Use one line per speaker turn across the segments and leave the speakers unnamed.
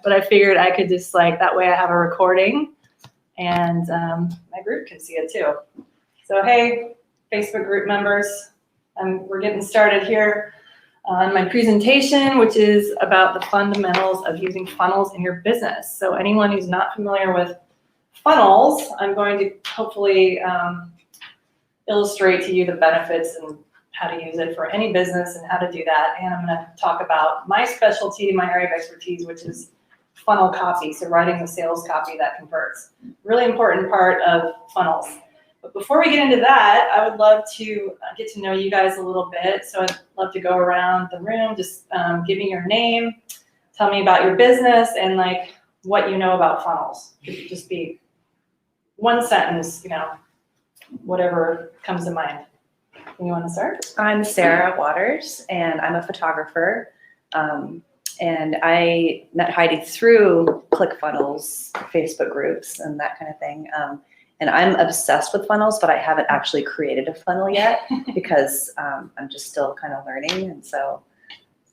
but I figured I could just that way I have a recording and my group can see it too. So hey, Facebook group members, we're getting started here on my presentation, which is about the fundamentals of using funnels in your business. So anyone who's not familiar with funnels, I'm going to hopefully illustrate to you the benefits and how to use it for any business and how to do that. And I'm going to talk about my specialty, my area of expertise, which is funnel copy, so writing the sales copy that converts. Really important part of funnels. But before we get into that, I would love to get to know you guys a little bit. So I'd love to go around the room, just give me your name, tell me about your business, and what you know about funnels. It could just be one sentence, whatever comes to mind. You want to start?
I'm Sarah Waters, and I'm a photographer. And I met Heidi through ClickFunnels, Facebook groups, and that kind of thing. And I'm obsessed with funnels, but I haven't actually created a funnel yet because I'm just still kind of learning. And so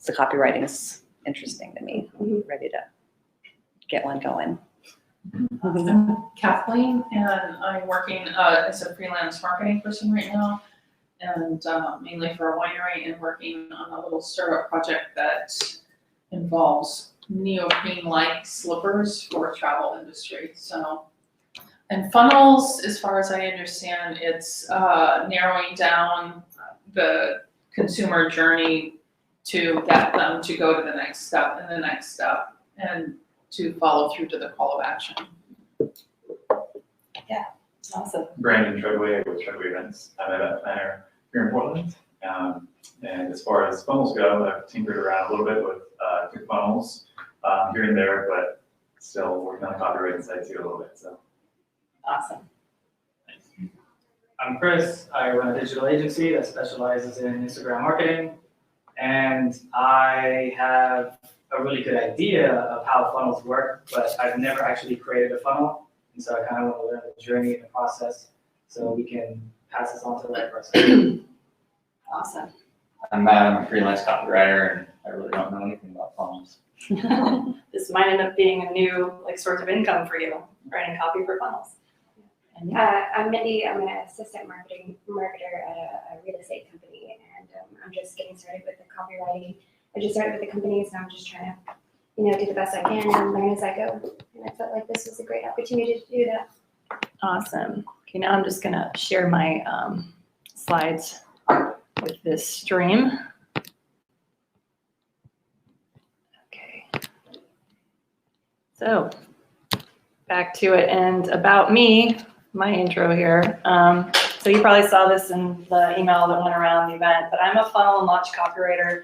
the copywriting is interesting to me. I'm ready to get one going.
I'm Kathleen, and I'm working as a freelance marketing person right now, and mainly for a winery, and working on a little startup project that involves neoprene-like slippers for travel industry. So, and funnels, as far as I understand, it's narrowing down the consumer journey to get them to go to the next step and the next step, and to follow through to the call of action.
Yeah, awesome.
Brandon Treadway with Treadway Events. I'm an event planner here in Portland. And as far as funnels go, I've tinkered around a little bit with funnels here and there, but still working on the copywriting side too a little bit. So
Awesome.
thanks.
I'm Chris. I run a digital agency that specializes in Instagram marketing, and I have a really good idea of how funnels work, but I've never actually created a funnel, and so I kind of want to learn the journey and the process so we can pass this on to the right person.
Awesome.
I'm Matt. I'm a freelance copywriter, and I really don't know anything about funnels.
This might end up being a new source of income for you, writing copy for funnels. And
I'm Mindy. I'm an assistant marketer at a real estate company, and I'm just getting started with the copywriting. I just started with the company, so I'm just trying to, do the best I can and learn as I go. And I felt like this was a great opportunity to do that.
Awesome. Okay, now I'm just gonna share my slides with this stream. Okay. So back to it, and about me, my intro here. So you probably saw this in the email that went around the event, but I'm a funnel and launch copywriter,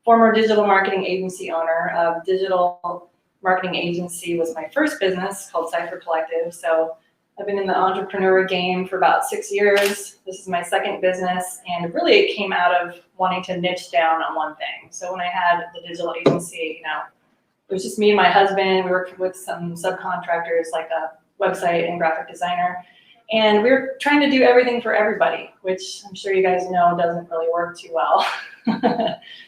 former digital marketing agency owner. Digital marketing agency was my first business called Cypher Collective. So I've been in the entrepreneur game for about 6 years. This is my second business, and really it came out of wanting to niche down on one thing. So when I had the digital agency, it was just me and my husband. We worked with some subcontractors like a website and graphic designer. And we were trying to do everything for everybody, which I'm sure you guys know doesn't really work too well.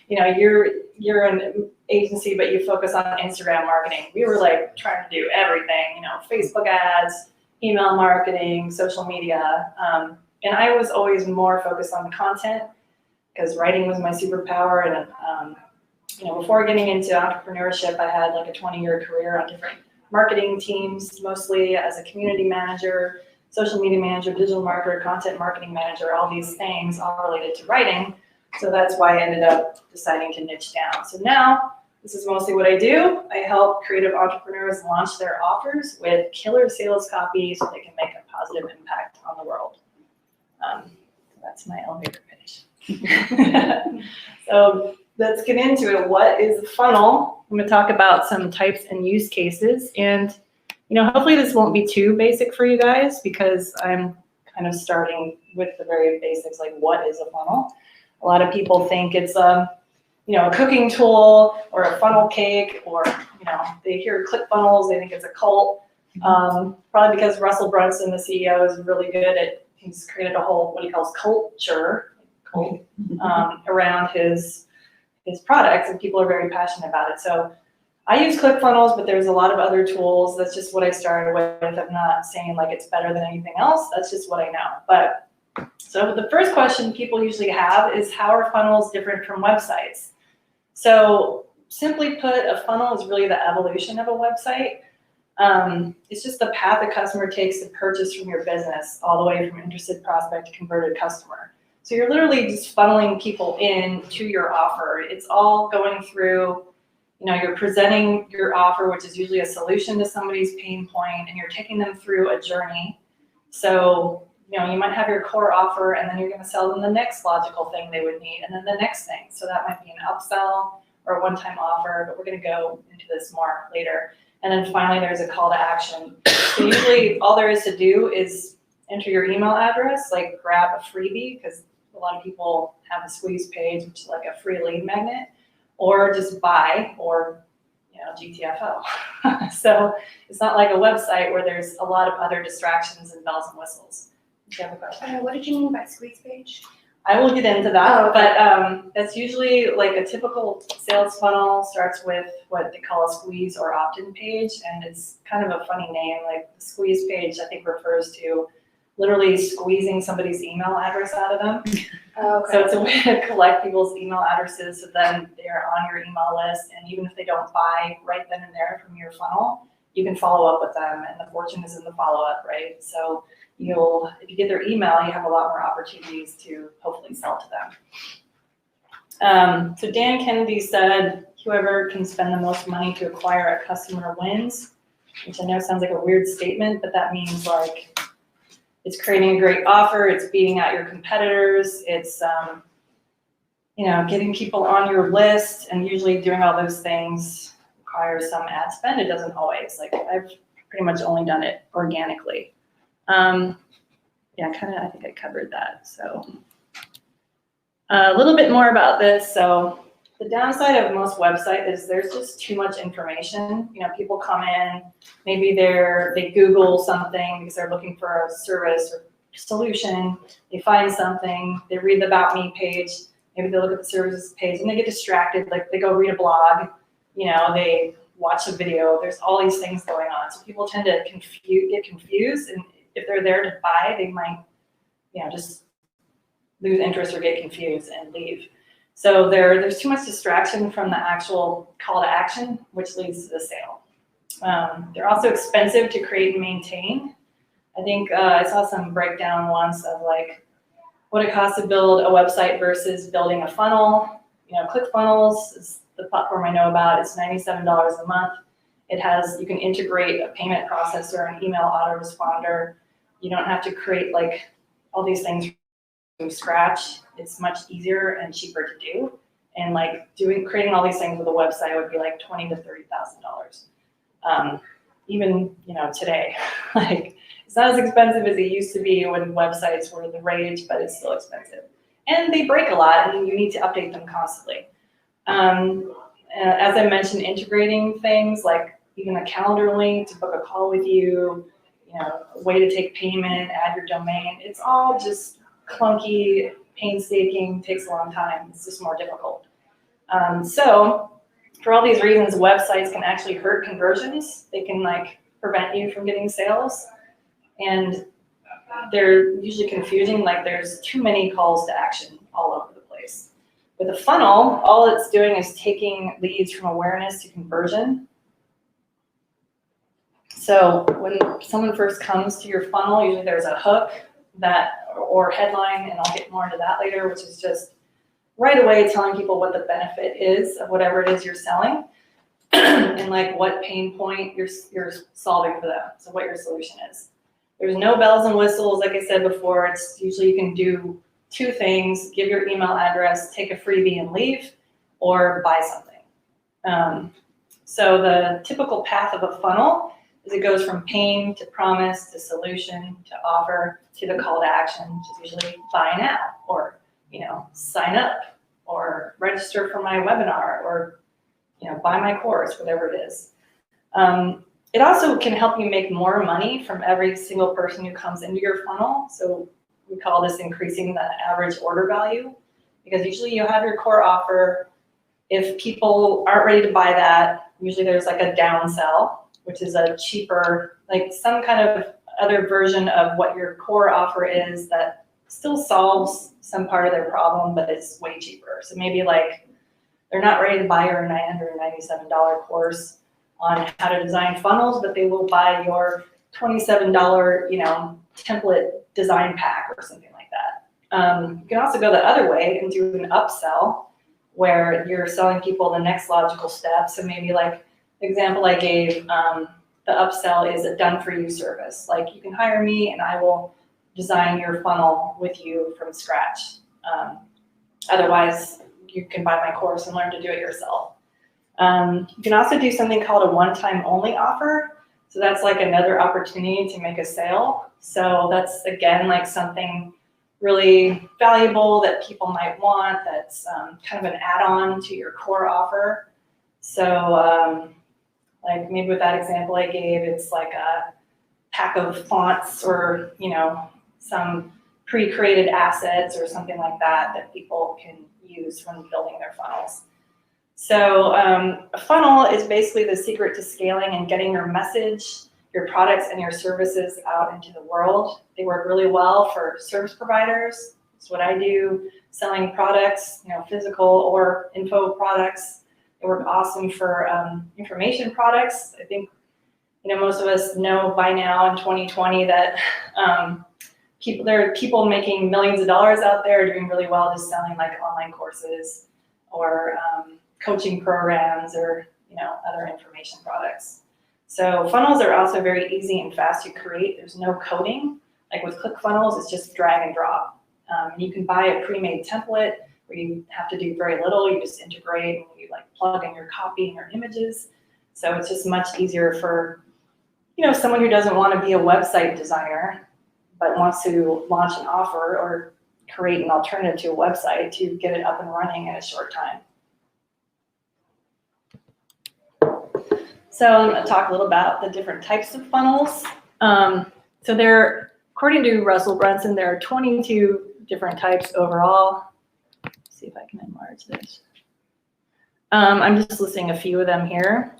You're an agency, but you focus on Instagram marketing. We were trying to do everything, Facebook ads, email marketing, social media. And I was always more focused on the content because writing was my superpower. And, before getting into entrepreneurship, I had a 20-year career on different marketing teams, mostly as a community manager, social media manager, digital marketer, content marketing manager, all these things all related to writing. So that's why I ended up deciding to niche down. So now this is mostly what I do. I help creative entrepreneurs launch their offers with killer sales copy so they can make a positive impact on the world. That's my elevator pitch. So let's get into it. What is a funnel? I'm going to talk about some types and use cases. And hopefully this won't be too basic for you guys because I'm kind of starting with the very basics, what is a funnel? A lot of people think it's a cooking tool or a funnel cake, or, they hear ClickFunnels, they think it's a cult. Probably because Russell Brunson, the CEO, is really good at, he's created a whole, what he calls culture, around his products, and people are very passionate about it. So I use ClickFunnels, but there's a lot of other tools. That's just what I started with. I'm not saying like it's better than anything else. That's just what I know. But so the first question people usually have is, how are funnels different from websites? So simply put, a funnel is really the evolution of a website. It's just the path a customer takes to purchase from your business, all the way from interested prospect to converted customer. So you're literally just funneling people in to your offer. It's all going through, you're presenting your offer, which is usually a solution to somebody's pain point, and you're taking them through a journey. So, you might have your core offer, and then you're going to sell them the next logical thing they would need, and then the next thing. So that might be an upsell or a one-time offer, but we're going to go into this more later. And then finally, there's a call to action. So usually all there is to do is enter your email address, like grab a freebie, because a lot of people have a squeeze page, which is like a free lead magnet, or just buy, or GTFO. So it's not like a website where there's a lot of other distractions and bells and whistles. Do you have a question?
What did you mean by squeeze page?
I will get into that,
Oh, okay.
but that's usually like a typical sales funnel starts with what they call a squeeze or opt-in page, and it's kind of a funny name. Like the squeeze page, I think, refers to literally squeezing somebody's email address out of them.
Oh, okay.
So it's a way to collect people's email addresses, so then they're on your email list, and even if they don't buy right then and there from your funnel, you can follow up with them, and the fortune is in the follow-up, right? So if you get their email, you have a lot more opportunities to hopefully sell to them. So Dan Kennedy said, whoever can spend the most money to acquire a customer wins, which I know sounds like a weird statement, but that means like it's creating a great offer, it's beating out your competitors, it's getting people on your list, and usually doing all those things requires some ad spend. It doesn't always. Like I've pretty much only done it organically. I think I covered that. So a little bit more about this. So the downside of most websites is there's just too much information. People come in, maybe they Google something because they're looking for a service or solution. They find something, they read the About Me page, maybe they look at the services page and they get distracted. Like they go read a blog, they watch a video. There's all these things going on. So people tend to get confused, and if they're there to buy, they might, just lose interest or get confused and leave. So there's too much distraction from the actual call to action, which leads to the sale. They're also expensive to create and maintain. I think I saw some breakdown once of like what it costs to build a website versus building a funnel. ClickFunnels is the platform I know about. It's $97 a month. You can integrate a payment processor, an email autoresponder. You don't have to create like all these things from scratch. It's much easier and cheaper to do. And like creating all these things with a website would be like $20,000 to $30,000. Even today, like it's not as expensive as it used to be when websites were the rage, but it's still expensive. And they break a lot, and you need to update them constantly. As I mentioned, integrating things like even a calendar link to book a call with you, a way to take payment, add your domain. It's all just clunky, painstaking, takes a long time. It's just more difficult. So for all these reasons, websites can actually hurt conversions. They can prevent you from getting sales. And they're usually confusing, like there's too many calls to action all over the place. With a funnel, all it's doing is taking leads from awareness to conversion. So when someone first comes to your funnel, usually there's a hook or headline, and I'll get more into that later, which is just right away telling people what the benefit is of whatever it is you're selling and what pain point you're solving for them. So what your solution is. There's no bells and whistles. Like I said before, it's usually you can do two things: give your email address, take a freebie and leave, or buy something. So the typical path of a funnel is it goes from pain to promise to solution to offer to the call to action, which is usually buy now, or sign up, or register for my webinar, or buy my course, whatever it is. It also can help you make more money from every single person who comes into your funnel. So we call this increasing the average order value, because usually you have your core offer. If people aren't ready to buy that, Usually there's like a downsell, which is a cheaper, like some kind of other version of what your core offer is that still solves some part of their problem, but it's way cheaper. So maybe like they're not ready to buy your $997 course on how to design funnels, but they will buy your $27, template design pack or something like that. You can also go the other way and do an upsell where you're selling people the next logical step. So maybe like the example I gave, the upsell is a done for you service. Like you can hire me and I will design your funnel with you from scratch. Otherwise, you can buy my course and learn to do it yourself. You can also do something called a one-time only offer. So that's like another opportunity to make a sale. So that's, again, like something really valuable that people might want that's kind of an add-on to your core offer. So like maybe with that example I gave, it's like a pack of fonts or, some pre-created assets or something like that that people can use when building their funnels. So a funnel is basically the secret to scaling and getting your message, your products and your services out into the world. They work really well for service providers. It's what I do, selling products, physical or info products. They work awesome for information products. I think, most of us know by now in 2020 that there are people making millions of dollars out there doing really well just selling like online courses or coaching programs or other information products. So funnels are also very easy and fast to create. There's no coding. Like with ClickFunnels, it's just drag and drop. You can buy a pre-made template where you have to do very little. You just integrate and you like plug in your copy and your images. So it's just much easier for someone who doesn't want to be a website designer but wants to launch an offer or create an alternative to a website to get it up and running in a short time. So I'm going to talk a little about the different types of funnels. So according to Russell Brunson, there are 22 different types overall. Let's see if I can enlarge this. I'm just listing a few of them here.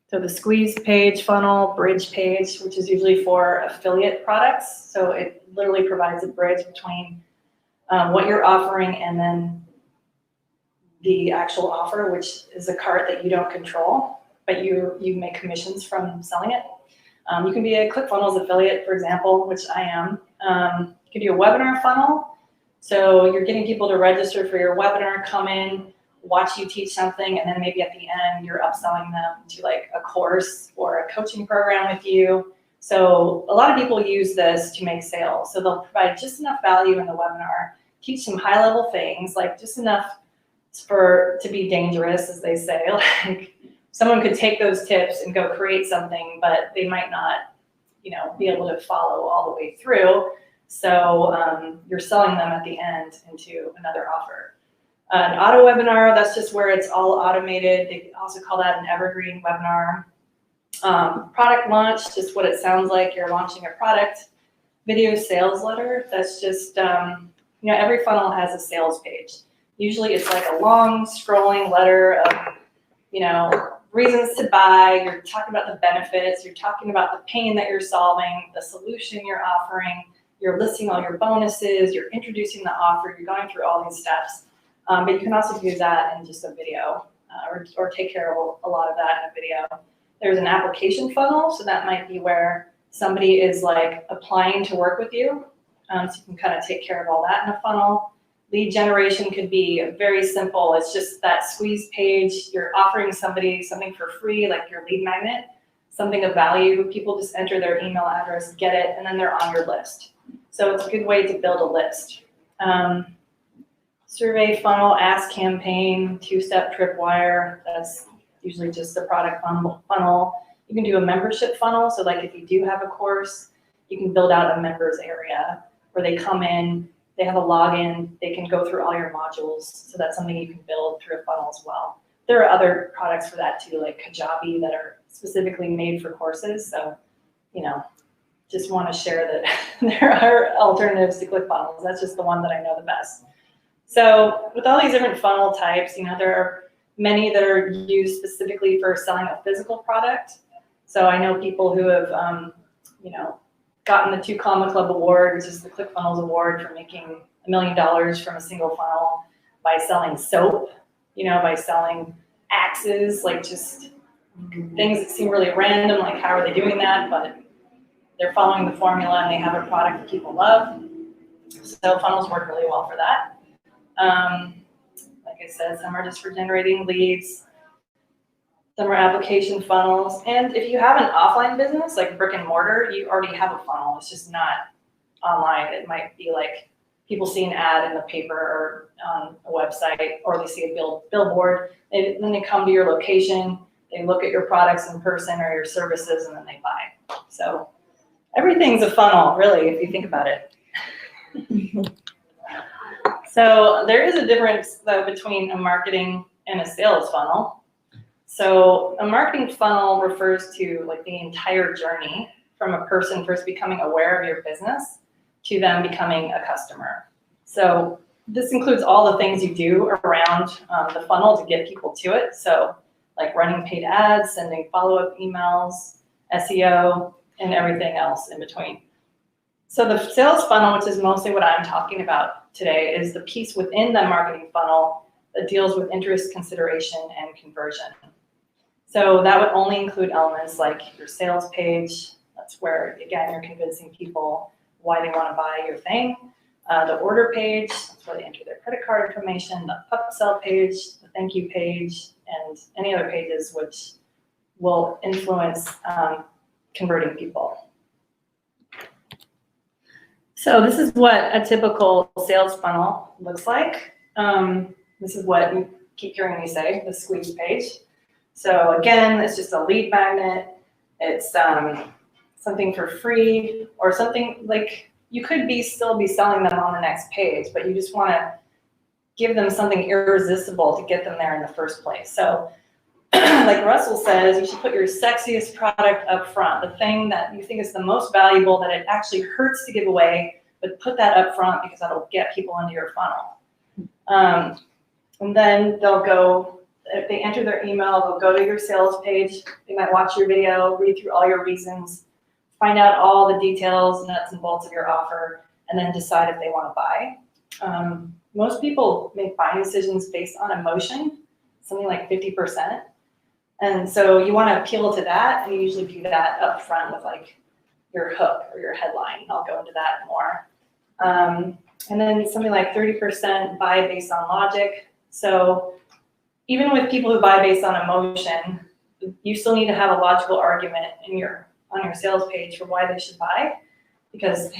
So the squeeze page funnel, bridge page, which is usually for affiliate products. So it literally provides a bridge between what you're offering and then the actual offer, which is a cart that you don't control, but you make commissions from selling it. You can be a ClickFunnels affiliate, for example, which I am. You can do a webinar funnel. So you're getting people to register for your webinar, come in, watch you teach something, and then maybe at the end you're upselling them to like a course or a coaching program with you. So a lot of people use this to make sales. So they'll provide just enough value in the webinar, teach some high level things, like just enough to be dangerous, as they say. Like someone could take those tips and go create something, but they might not, be able to follow all the way through. So you're selling them at the end into another offer. An auto webinar, that's just where it's all automated. They also call that an evergreen webinar. Product launch, just what it sounds like. You're launching a product. Video sales letter, that's just, every funnel has a sales page. Usually it's like a long scrolling letter of, reasons to buy. You're talking about the benefits. You're talking about the pain that you're solving, the solution you're offering. You're listing all your bonuses. You're introducing the offer. You're going through all these steps. But you can also do that in just a video or take care of a lot of that in a video. There's an application funnel. So that might be where somebody is like applying to work with you. So you can kind of take care of all that in a funnel. Lead generation could be very simple. It's just that squeeze page. You're offering somebody something for free, like your lead magnet, something of value. People just enter their email address, get it, and then they're on your list. So it's a good way to build a list. Survey funnel, ask campaign, two-step tripwire. That's usually just a product funnel. You can do a membership funnel. So like if you do have a course, you can build out a members area where they come in, they have a login, they can go through all your modules. So that's something you can build through a funnel as well. There are other products for that too, like Kajabi, that are specifically made for courses. So, just want to share that there are alternatives to ClickFunnels. That's just the one that I know the best. So with all these different funnel types, there are many that are used specifically for selling a physical product. So I know people who have, gotten the 2 Comma Club Award, which is the ClickFunnels Award for making $1 million from a single funnel by selling soap, by selling axes, like just things that seem really random, like how are they doing that? But they're following the formula and they have a product that people love. So funnels work really well for that. Like I said, some are just for generating leads. Some are application funnels. And if you have an offline business, like brick and mortar, you already have a funnel. It's just not online. It might be like people see an ad in the paper or on a website, or they see a billboard. And then they come to your location, they look at your products in person or your services, and then they buy. So everything's a funnel, really, if you think about it. So there is a difference, though, between a marketing and a sales funnel. So a marketing funnel refers to like the entire journey from a person first becoming aware of your business to them becoming a customer. So this includes all the things you do around the funnel to get people to it. So like running paid ads, sending follow-up emails, SEO, and everything else in between. So the sales funnel, which is mostly what I'm talking about today, is the piece within the marketing funnel that deals with interest, consideration, and conversion. So that would only include elements like your sales page. That's where, again, you're convincing people why they want to buy your thing. The order page, that's where they enter their credit card information. The upsell page, the thank you page, and any other pages which will influence converting people. So this is what a typical sales funnel looks like. This is what you keep hearing me say, the squeeze page. So again, it's just a lead magnet. It's something for free, or something like you could still be selling them on the next page, but you just want to give them something irresistible to get them there in the first place. So like Russell says, you should put your sexiest product up front, the thing that you think is the most valuable, that it actually hurts to give away, but put that up front because that'll get people into your funnel. And then they'll go, if they enter their email, they'll go to your sales page. They might watch your video, read through all your reasons, find out all the details, nuts and bolts of your offer, and then decide if they want to buy. Most people make buying decisions based on emotion, something like 50%. And so you want to appeal to that, and you usually do that up front with like your hook or your headline. I'll go into that more. And then something like 30% buy based on logic. So even with people who buy based on emotion, you still need to have a logical argument on your sales page for why they should buy. Because,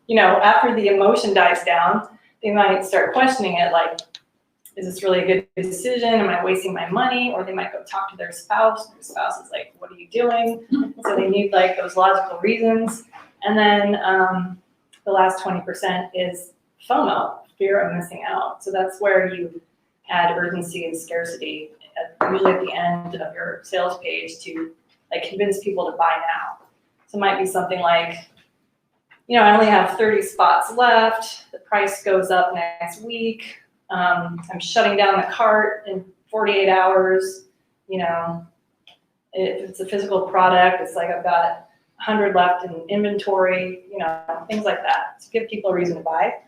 after the emotion dies down, they might start questioning it, like, is this really a good decision? Am I wasting my money? Or they might go talk to their spouse. Their spouse is like, what are you doing? So they need like those logical reasons. And then the last 20% is FOMO, fear of missing out. So that's where you add urgency and scarcity, usually at the end of your sales page, to like convince people to buy now. So it might be something like, I only have 30 spots left. The price goes up next week. I'm shutting down the cart in 48 hours. If it's a physical product, it's like I've got 100 left in inventory, things like that. To give people a reason to buy.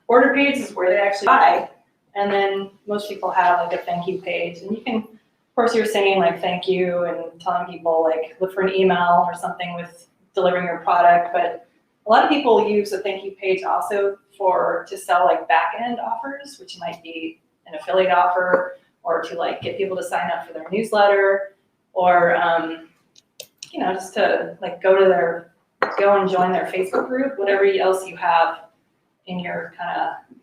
Order page is where they actually buy. And then most people have like a thank you page. And you can, of course, you're saying like thank you and telling people like look for an email or something with delivering your product. But a lot of people use a thank you page also to sell like back end offers, which might be an affiliate offer, or to like get people to sign up for their newsletter, or just to like go and join their Facebook group, whatever else you have in your kind of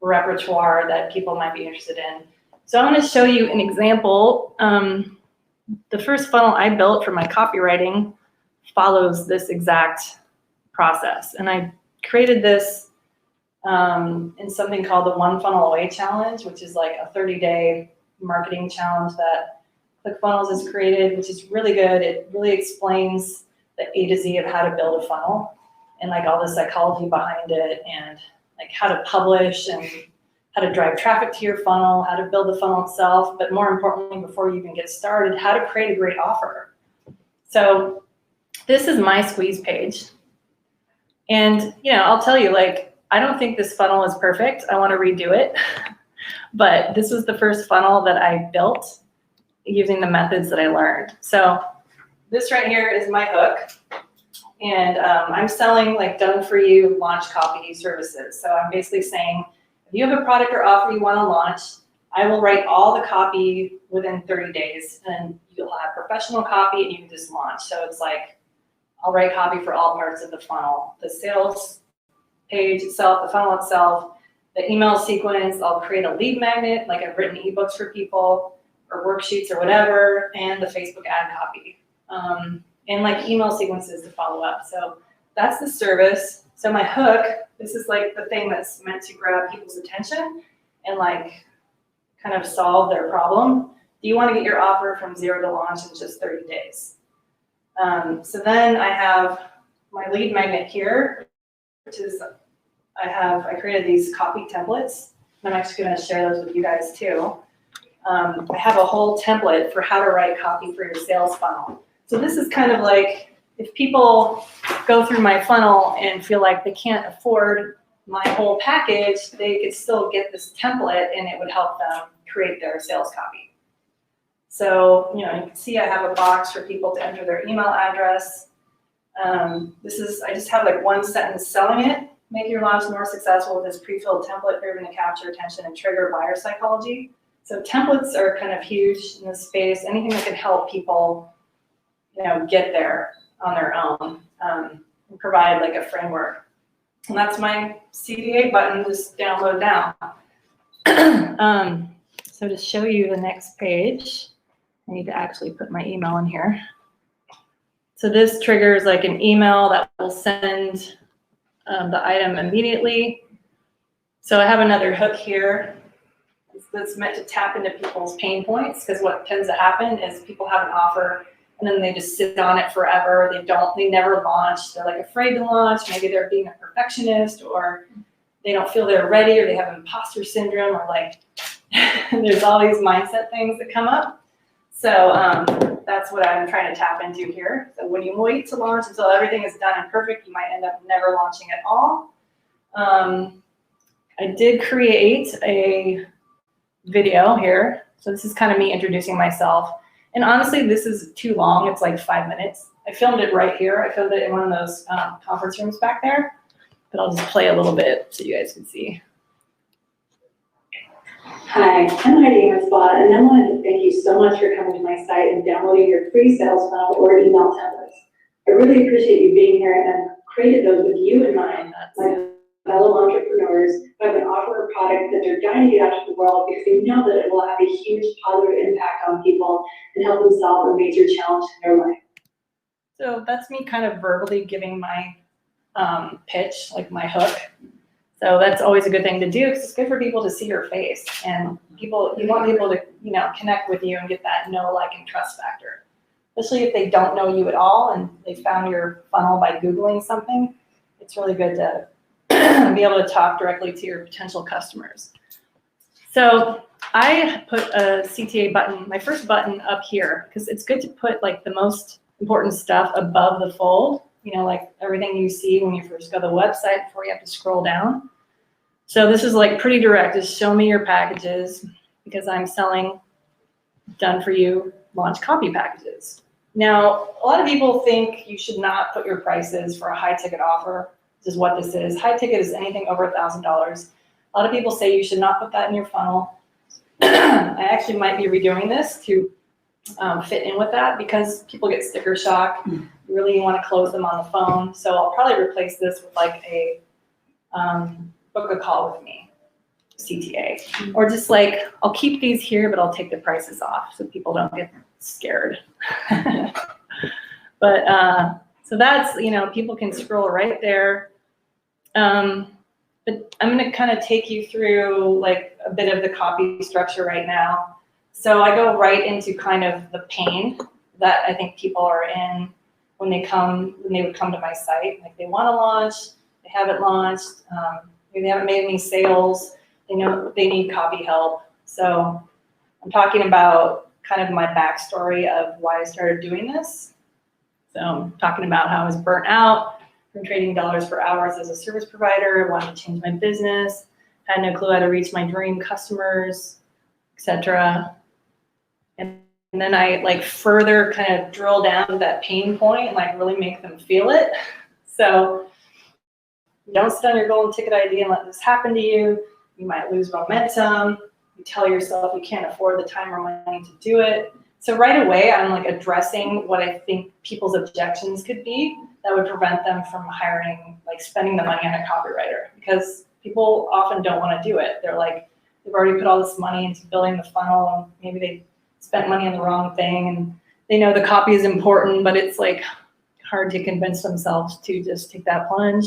repertoire that people might be interested in. So I'm going to show you an example. The first funnel I built for my copywriting follows this exact process. And I created this in something called the One Funnel Away Challenge, which is like a 30-day marketing challenge that ClickFunnels has created, which is really good. It really explains the A to Z of how to build a funnel and like all the psychology behind it, and like how to publish and how to drive traffic to your funnel, how to build the funnel itself, but more importantly, before you even get started, how to create a great offer. So this is my squeeze page. And, I'll tell you, I don't think this funnel is perfect. I want to redo it. But this was the first funnel that I built using the methods that I learned. So this right here is my hook. And I'm selling done-for-you launch copy services. So I'm basically saying, if you have a product or offer you want to launch, I will write all the copy within 30 days. And you'll have professional copy and you can just launch. So it's I'll write copy for all parts of the funnel. The sales page itself, the funnel itself, the email sequence, I'll create a lead magnet, like I've written ebooks for people, or worksheets or whatever, and the Facebook ad copy. And email sequences to follow up. So that's the service. So my hook, this is the thing that's meant to grab people's attention and kind of solve their problem. Do you want to get your offer from 0 to launch in just 30 days? So then I have my lead magnet here, which is I created these copy templates. I'm actually going to share those with you guys too. I have a whole template for how to write copy for your sales funnel. So this is kind of if people go through my funnel and feel like they can't afford my whole package, they could still get this template and it would help them create their sales copy. So, you can see I have a box for people to enter their email address. I just have one sentence selling it. Make your launch more successful with this pre-filled template proven to capture attention and trigger buyer psychology. So templates are kind of huge in this space. Anything that can help people, get there on their own, and provide a framework. And that's my CTA button, just download now. So to show you the next page, I need to actually put my email in here. So this triggers an email that will send the item immediately. So I have another hook here that's meant to tap into people's pain points, because what tends to happen is people have an offer and then they just sit on it forever. They never launch. They're afraid to launch. Maybe they're being a perfectionist, or they don't feel they're ready, or they have imposter syndrome, or there's all these mindset things that come up. So that's what I'm trying to tap into here. So when you wait to launch until everything is done and perfect, you might end up never launching at all. I did create a video here. So this is kind of me introducing myself. And honestly, this is too long. It's 5 minutes. I filmed it right here. I filmed it in one of those conference rooms back there. But I'll just play a little bit so you guys can see.
Hi, I'm Heidi Spot, and I wanted to thank you so much for coming to my site and downloading your free sales funnel or email templates. I really appreciate you being here, and I've created those with you in mind, my fellow entrepreneurs who have an offer or product that they're dying to get out to the world because they know that it will have a huge positive impact on people and help them solve a major challenge in their life.
So that's me kind of verbally giving my pitch, my hook. So that's always a good thing to do, because it's good for people to see your face, and you want people to, connect with you and get that know, like, and trust factor. Especially if they don't know you at all and they found your funnel by Googling something, it's really good to be able to talk directly to your potential customers. So I put a CTA button, my first button, up here, because it's good to put the most important stuff above the fold. Everything you see when you first go to the website before you have to scroll down. So this is pretty direct, just show me your packages, because I'm selling done for you launch copy packages. Now, a lot of people think you should not put your prices for a high ticket offer. This is what this is. High ticket is anything over $1,000. A lot of people say you should not put that in your funnel. I actually might be redoing this to fit in with that, because people get sticker shock. You really want to close them on the phone. So I'll probably replace this with a book a call with me, CTA. Or just I'll keep these here, but I'll take the prices off so people don't get scared. But so that's, people can scroll right there. But I'm going to kind of take you through a bit of the copy structure right now. So I go right into kind of the pain that I think people are in when they would come to my site. They want to launch, they haven't launched, maybe they haven't made any sales, They know they need copy help. So I'm talking about kind of my backstory of why I started doing this. So I'm talking about how I was burnt out from trading dollars for hours as a service provider, wanted to change my business, had no clue how to reach my dream customers, etc. And then I like further kind of drill down to that pain point and like really make them feel it. So don't sit on your golden ticket idea and let this happen to you. You might lose momentum. You tell yourself you can't afford the time or money to do it. So right away, I'm like addressing what I think people's objections could be that would prevent them from hiring, like spending the money on a copywriter, because people often don't want to do it. They're like, they've already put all this money into building the funnel, and maybe they spent money on the wrong thing, and they know the copy is important, but it's like hard to convince themselves to just take that plunge.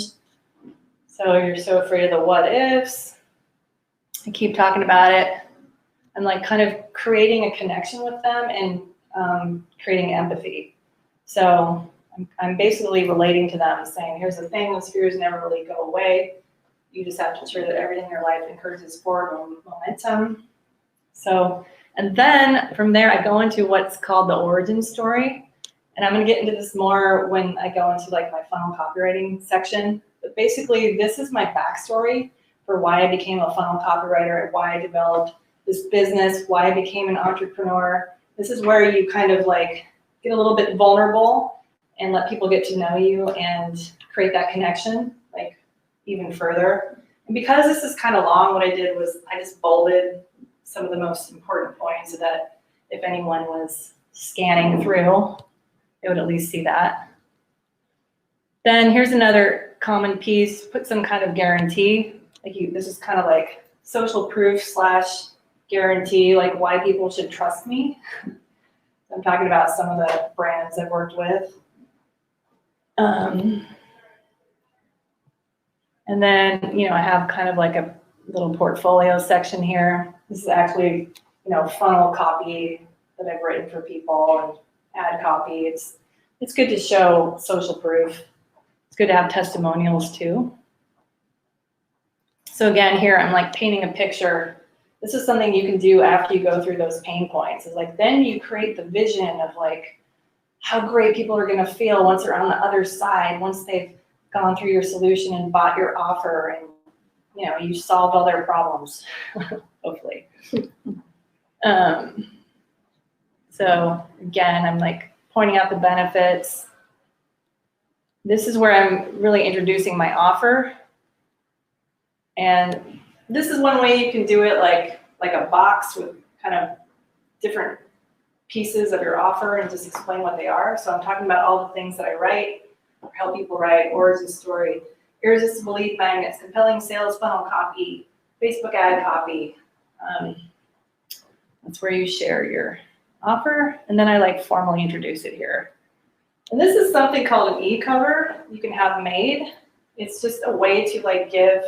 So you're so afraid of the what ifs. I keep talking about it. I'm like kind of creating a connection with them and creating empathy. So I'm basically relating to them, saying, here's the thing, those fears never really go away. You just have to ensure that everything in your life encourages forward momentum. So, and then from there, I go into what's called the origin story. And I'm going to get into this more when I go into like my funnel copywriting section. But basically, this is my backstory for why I became a funnel copywriter, why I developed this business, why I became an entrepreneur. This is where you kind of like get a little bit vulnerable and let people get to know you and create that connection like even further. And because this is kind of long, what I did was I just bolded some of the most important points so that if anyone was scanning through, they would at least see that. Then here's another common piece, put some kind of guarantee. This is kind of like social proof / guarantee, like why people should trust me. I'm talking about some of the brands I've worked with. And then, I have kind of like a little portfolio section here. This is actually, funnel copy that I've written for people and ad copy. It's good to show social proof. It's good to have testimonials too. So again, here I'm like painting a picture. This is something you can do after you go through those pain points. It's like, then you create the vision of like how great people are going to feel once they're on the other side, once they've gone through your solution and bought your offer and, you solved all their problems, hopefully. So again, I'm like pointing out the benefits. This is where I'm really introducing my offer. And this is one way you can do it, like a box with kind of different pieces of your offer and just explain what they are. So I'm talking about all the things that I write or help people write: origin story, irresistible lead magnets, compelling sales funnel copy, Facebook ad copy. That's where you share your offer. And then I like formally introduce it here. And this is something called an e-cover you can have made. It's just a way to like give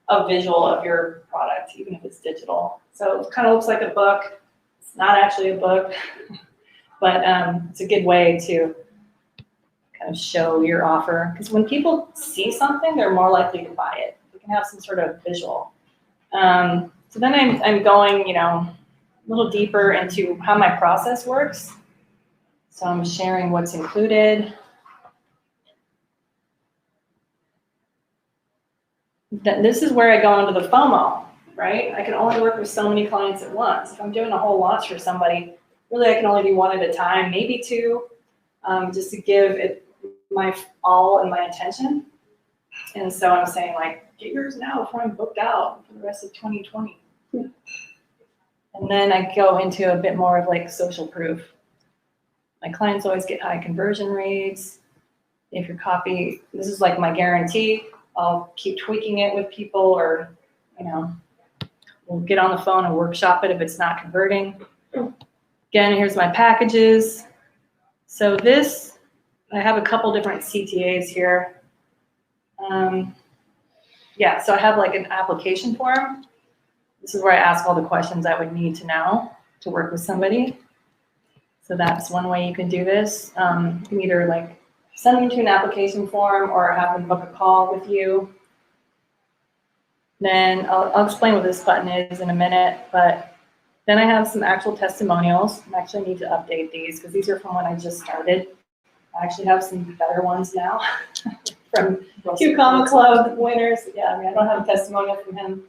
a visual of your product, even if it's digital. So it kind of looks like a book. It's not actually a book, but it's a good way to kind of show your offer. Because when people see something, they're more likely to buy it. You can have some sort of visual. So then I'm going, a little deeper into how my process works. So I'm sharing what's included. This is where I go into the FOMO, right? I can only work with so many clients at once. If I'm doing a whole launch for somebody, really I can only do one at a time, maybe two, just to give it my all and my attention. And so I'm saying like, get yours now before I'm booked out for the rest of 2020. And then I go into a bit more of like social proof. My clients always get high conversion rates. If your copy, this is like my guarantee. I'll keep tweaking it with people, or, we'll get on the phone and workshop it if it's not converting. Again, here's my packages. So this, I have a couple different CTAs here. So I have like an application form. This is where I ask all the questions I would need to know to work with somebody. So that's one way you can do this. You can either like send them to an application form or have them book a call with you. Then I'll explain what this button is in a minute, but then I have some actual testimonials. I actually need to update these because these are from when I just started. I actually have some better ones now from two Comma Club winners. Yeah, I mean, I don't have a testimonial from him.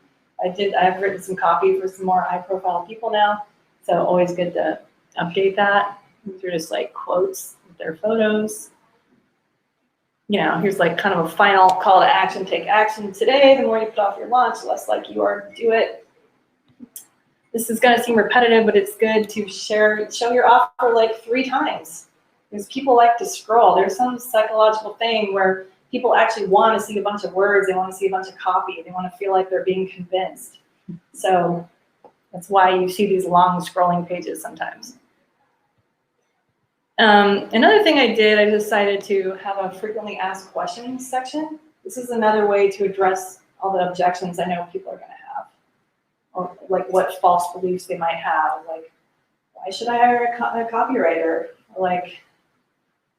I've written some copy for some more high profile people now. So always good to update that. These are just like quotes with their photos. You know, here's like kind of a final call to action, take action today. The more you put off your launch, the less likely you are to do it. This is gonna seem repetitive, but it's good to show your offer like 3 times. Because people like to scroll. There's some psychological thing where people actually want to see a bunch of words, they want to see a bunch of copy, they want to feel like they're being convinced. So that's why you see these long scrolling pages sometimes. Another thing I did, I decided to have a frequently asked questions section. This is another way to address all the objections I know people are going to have, or like what false beliefs they might have, like why should I hire a copywriter? Or like,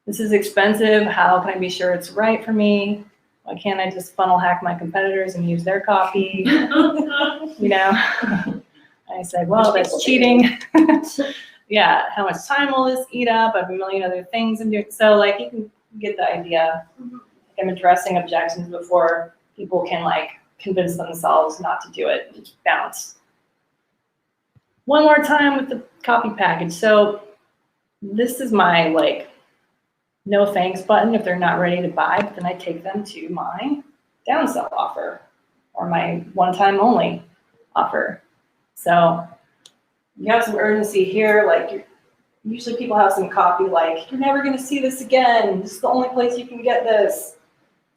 this is expensive, how can I be sure it's right for me? Why can't I just funnel hack my competitors and use their copy? You know, I said, well, that's cheating. Yeah, how much time will this eat up? I have a million other things I'm doing. So like you can get the idea. I'm addressing objections before people can like convince themselves not to do it and bounce. One more time with the copy package. So this is my like no thanks button if they're not ready to buy, but then I take them to my downsell offer or my one-time only offer. So you have some urgency here, like usually people have some copy like, you're never gonna see this again, this is the only place you can get this.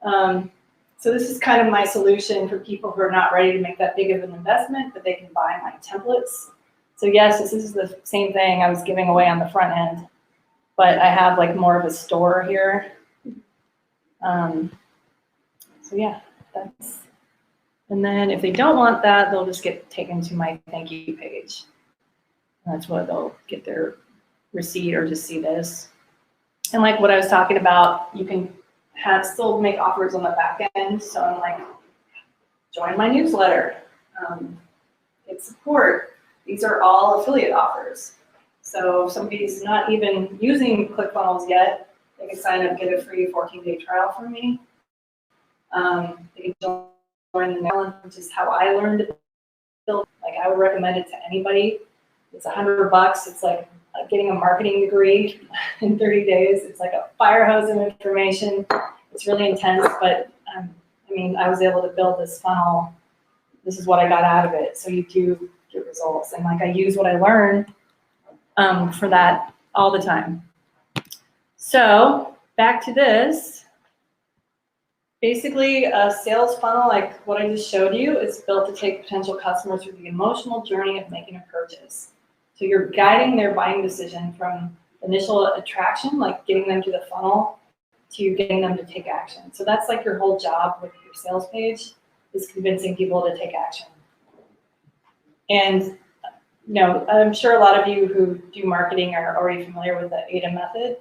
So this is kind of my solution for people who are not ready to make that big of an investment, but they can buy my templates. So yes, this is the same thing I was giving away on the front end, but I have like more of a store here. So yeah, that's, and then if they don't want that, they'll just get taken to my thank you page. That's where they'll get their receipt or just see this. And like what I was talking about, you can still make offers on the back end. So I'm like, join my newsletter, get support. These are all affiliate offers. So if somebody's not even using ClickFunnels yet, they can sign up, get a free 14-day trial from me. They can join the Maryland, which is how I learned to build. Like I would recommend it to anybody. It's $100. It's like getting a marketing degree in 30 days. It's like a fire hose of information. It's really intense, but I mean, I was able to build this funnel. This is what I got out of it. So you do get results. And like I use what I learned for that all the time. So back to this. Basically, a sales funnel, like what I just showed you, is built to take potential customers through the emotional journey of making a purchase. So you're guiding their buying decision from initial attraction, like getting them to the funnel, to getting them to take action. So that's like your whole job with your sales page, is convincing people to take action. And you know, I'm sure a lot of you who do marketing are already familiar with the ADA method.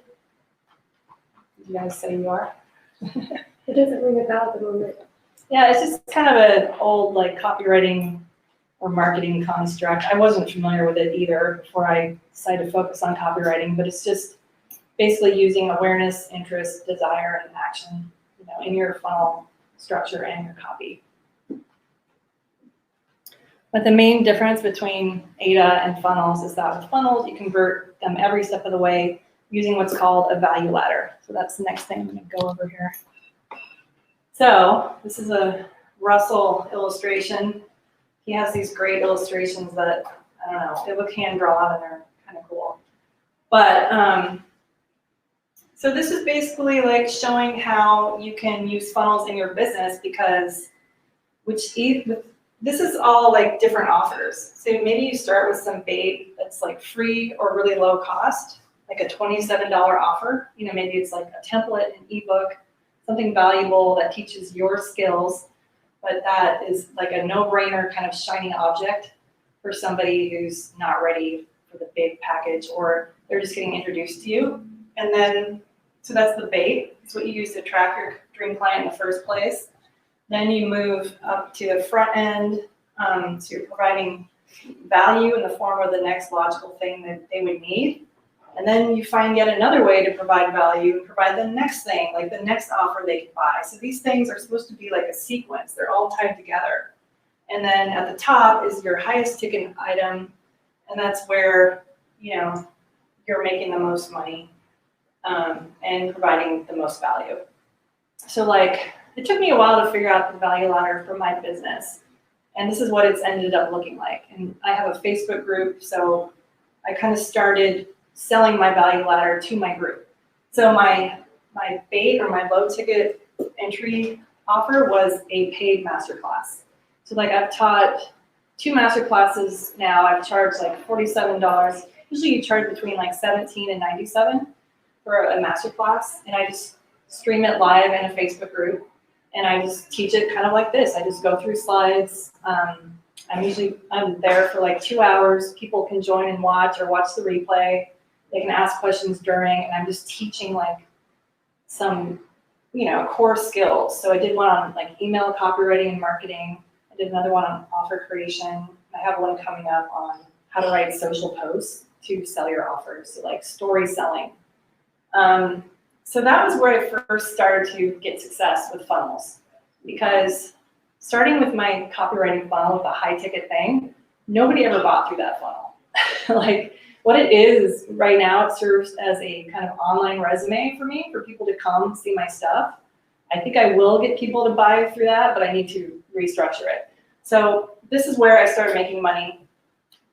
Did you guys say you are?
It doesn't ring a bell at the moment.
Yeah, it's just kind of an old like copywriting or marketing construct. I wasn't familiar with it either before I decided to focus on copywriting, but it's just basically using awareness, interest, desire, and action, you know, in your funnel structure and your copy. But the main difference between ADA and funnels is that with funnels, you convert them every step of the way using what's called a value ladder. So that's the next thing I'm going to go over here. So this is a Russell illustration. He has these great illustrations that, I don't know, they look hand drawn and they're kind of cool. But so this is basically like showing how you can use funnels in your business, because this is all like different offers. So maybe you start with some bait that's like free or really low cost, like a $27 offer. You know, maybe it's like a template, an ebook, something valuable that teaches your skills, but that is like a no-brainer kind of shiny object for somebody who's not ready for the big package, or they're just getting introduced to you. And then, so that's the bait. It's what you use to attract your dream client in the first place. Then you move up to the front end, so you're providing value in the form of the next logical thing that they would need. And then you find yet another way to provide value and provide the next thing, like the next offer they can buy. So these things are supposed to be like a sequence. They're all tied together. And then at the top is your highest ticket item, and that's where, you know, you're making the most money and providing the most value. So like, it took me a while to figure out the value ladder for my business. And this is what it's ended up looking like. And I have a Facebook group, so I kind of started selling my value ladder to my group. So my bait or my low ticket entry offer was a paid masterclass. So like I've taught 2 masterclasses now. I've charged like $47. Usually you charge between like $17 and $97 for a masterclass, and I just stream it live in a Facebook group, and I just teach it kind of like this. I just go through slides. I'm there for like 2 hours. People can join and watch or watch the replay. They can ask questions during, and I'm just teaching like some, you know, core skills. So I did one on like email copywriting and marketing. I did another one on offer creation. I have one coming up on how to write social posts to sell your offers, so like story selling. So that was where I first started to get success with funnels, because starting with my copywriting funnel with a high ticket thing, nobody ever bought through that funnel. Like what it is right now, it serves as a kind of online resume for me, for people to come see my stuff. I think I will get people to buy through that, but I need to restructure it. So this is where I started making money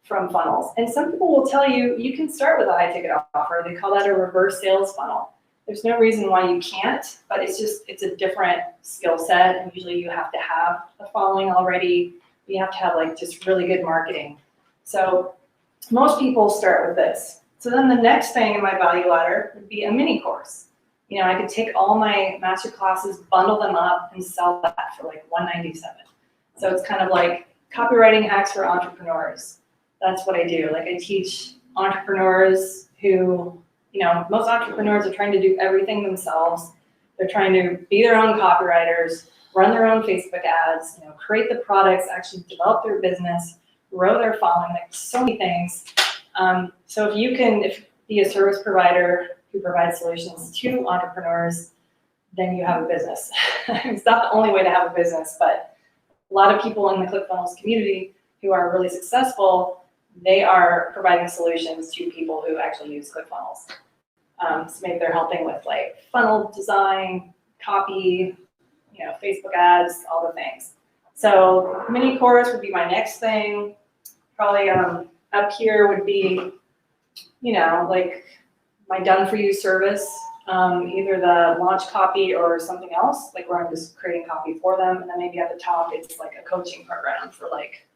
from funnels. And some people will tell you, you can start with a high ticket offer. They call that a reverse sales funnel. There's no reason why you can't, but it's a different skill set. And usually you have to have a following already. You have to have like just really good marketing. So most people start with this. So then the next thing in my value ladder would be a mini course. You know, I could take all my master classes, bundle them up, and sell that for like $197. So it's kind of like copywriting hacks for entrepreneurs. That's what I do. Like I teach entrepreneurs who, you know, most entrepreneurs are trying to do everything themselves. They're trying to be their own copywriters, run their own Facebook ads, you know, create the products, actually develop their business, grow their following, like so many things. So if you can be a service provider who provides solutions to entrepreneurs, then you have a business. It's not the only way to have a business, but a lot of people in the ClickFunnels community who are really successful, they are providing solutions to people who actually use ClickFunnels. So maybe they're helping with like funnel design, copy, you know, Facebook ads, all the things. So mini course would be my next thing. Probably up here would be, you know, like my done for you service, either the launch copy or something else, like where I'm just creating copy for them. And then maybe at the top, it's like a coaching program for like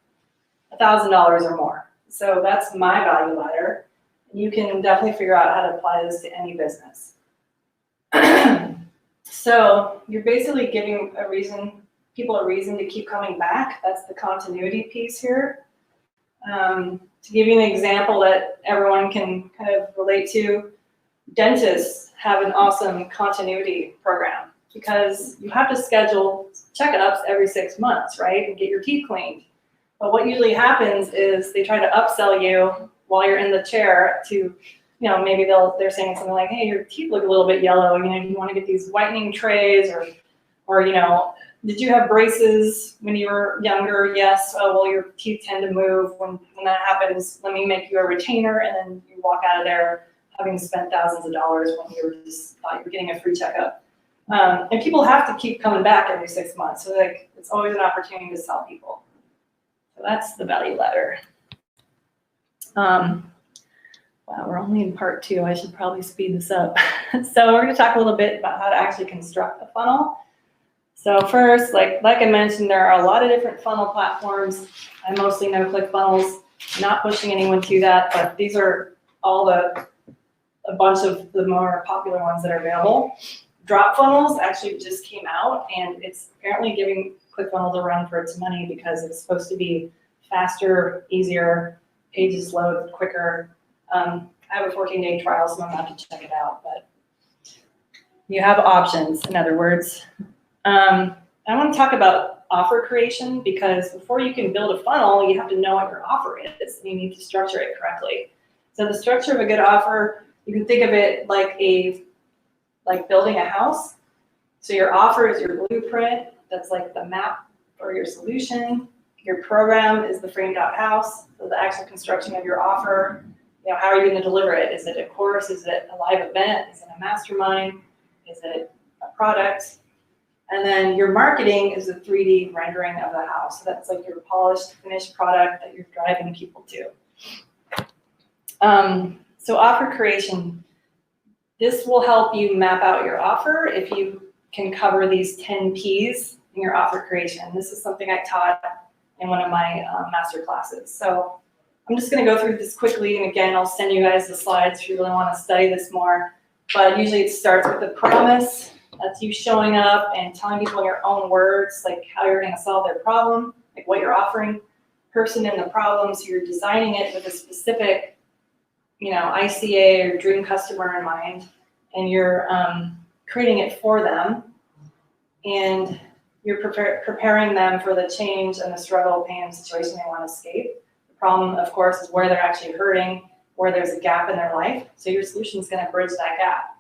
$1,000 or more. So that's my value ladder. You can definitely figure out how to apply this to any business. So you're basically giving people a reason to keep coming back. That's the continuity piece here. To give you an example that everyone can kind of relate to, dentists have an awesome continuity program because you have to schedule checkups every 6 months, right? And get your teeth cleaned. But what usually happens is they try to upsell you while you're in the chair to, you know, maybe they're saying something like, hey, your teeth look a little bit yellow, you know, you want to get these whitening trays, or you know, did you have braces when you were younger? Yes. Oh, well, your teeth tend to move. When that happens, let me make you a retainer, and then you walk out of there having spent thousands of dollars when you were just thought you were getting a free checkup. And people have to keep coming back every 6 months. So like, it's always an opportunity to sell people. So that's the value ladder. Wow, we're only in part 2. I should probably speed this up. So we're going to talk a little bit about how to actually construct a funnel. So first, like I mentioned, there are a lot of different funnel platforms. I mostly know ClickFunnels, not pushing anyone to that, but these are all a bunch of the more popular ones that are available. Drop funnels actually just came out, and it's apparently giving ClickFunnels a run for its money because it's supposed to be faster, easier, pages load quicker. I have a 14-day trial, so I'm about to check it out, but you have options, in other words. I want to talk about offer creation, because before you can build a funnel, you have to know what your offer is. You need to structure it correctly. So the structure of a good offer, you can think of it like building a house. So your offer is your blueprint. That's like the map for your solution. Your program is the framed out house. So the actual construction of your offer, how are you going to deliver it? Is it a course? Is it a live event? Is it a mastermind? Is it a product? And then your marketing is a 3D rendering of the house. So that's like your polished, finished product that you're driving people to. So offer creation, this will help you map out your offer if you can cover these 10 Ps in your offer creation. This is something I taught in one of my master classes. So I'm just going to go through this quickly, and again, I'll send you guys the slides if you really want to study this more. But usually it starts with a promise. That's you showing up and telling people in your own words, like how you're going to solve their problem, like what you're offering, person in the problem. So you're designing it with a specific, ICA or dream customer in mind, and you're creating it for them, and you're preparing them for the change and the struggle, pain, and situation they want to escape. The problem, of course, is where they're actually hurting, where there's a gap in their life. So your solution is going to bridge that gap.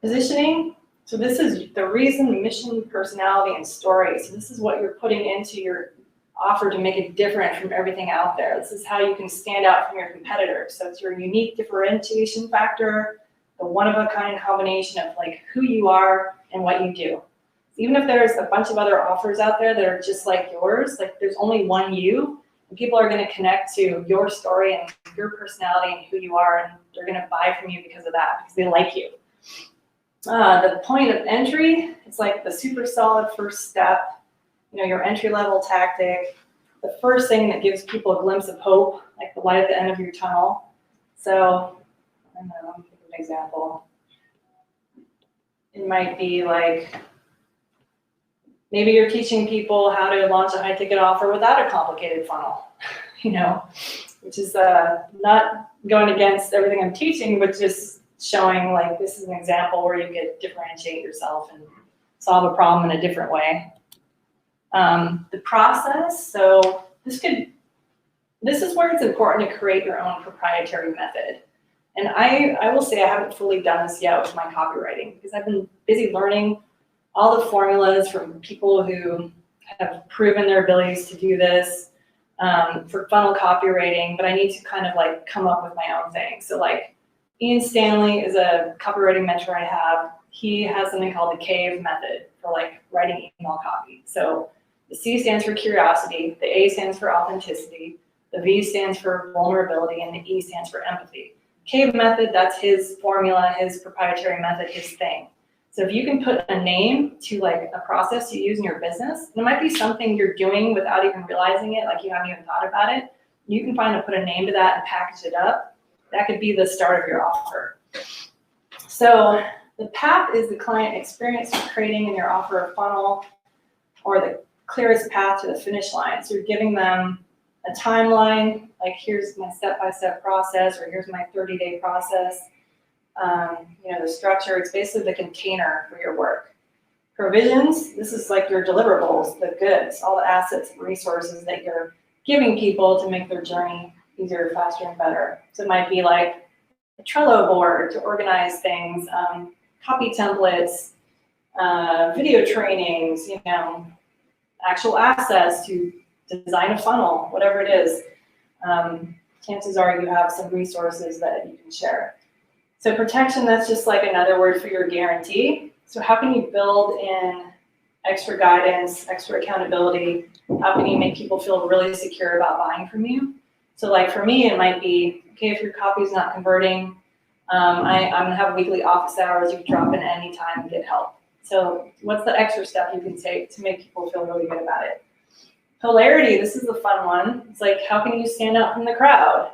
Positioning. So this is the reason, mission, personality, and story. So this is what you're putting into your offer to make it different from everything out there. This is how you can stand out from your competitors. So it's your unique differentiation factor, the one-of-a-kind combination of like who you are and what you do. Even if there's a bunch of other offers out there that are just like yours, like there's only one you, and people are going to connect to your story and your personality and who you are, and they're going to buy from you because of that, because they like you. The point of entry, it's like the super solid first step, your entry-level tactic, the first thing that gives people a glimpse of hope, like the light at the end of your tunnel. So, I don't know, let me think of an example. It might be like, maybe you're teaching people how to launch a high-ticket offer without a complicated funnel, which is not going against everything I'm teaching, but just showing like this is an example where you could differentiate yourself and solve a problem in a different way. The process, so this is where it's important to create your own proprietary method. And I will say I haven't fully done this yet with my copywriting, because I've been busy learning all the formulas from people who have proven their abilities to do this for funnel copywriting, but I need to kind of like come up with my own thing. So like Ian Stanley is a copywriting mentor I have. He has something called the CAVE method for like writing email copy. So the C stands for curiosity, the A stands for authenticity, the V stands for vulnerability, and the E stands for empathy. CAVE method, that's his formula, his proprietary method, his thing. So if you can put a name to like a process you use in your business, and it might be something you're doing without even realizing it, like you haven't even thought about it, you can find to put a name to that and package it up. That could be the start of your offer. So the path is the client experience you're creating in your offer funnel, or the clearest path to the finish line. So you're giving them a timeline, like here's my step-by-step process, or here's my 30-day process. The structure, it's basically the container for your work. Provisions, this is like your deliverables, the goods, all the assets and resources that you're giving people to make their journey easier, faster, and better. So it might be like a Trello board to organize things, copy templates, video trainings, actual assets to design a funnel, whatever it is. Chances are you have some resources that you can share. So protection, that's just like another word for your guarantee. So how can you build in extra guidance, extra accountability? How can you make people feel really secure about buying from you? So like for me, it might be, okay, if your copy is not converting, I'm gonna have weekly office hours, you can drop in anytime and get help. So what's the extra step you can take to make people feel really good about it? Polarity, this is the fun one. It's like, how can you stand out from the crowd?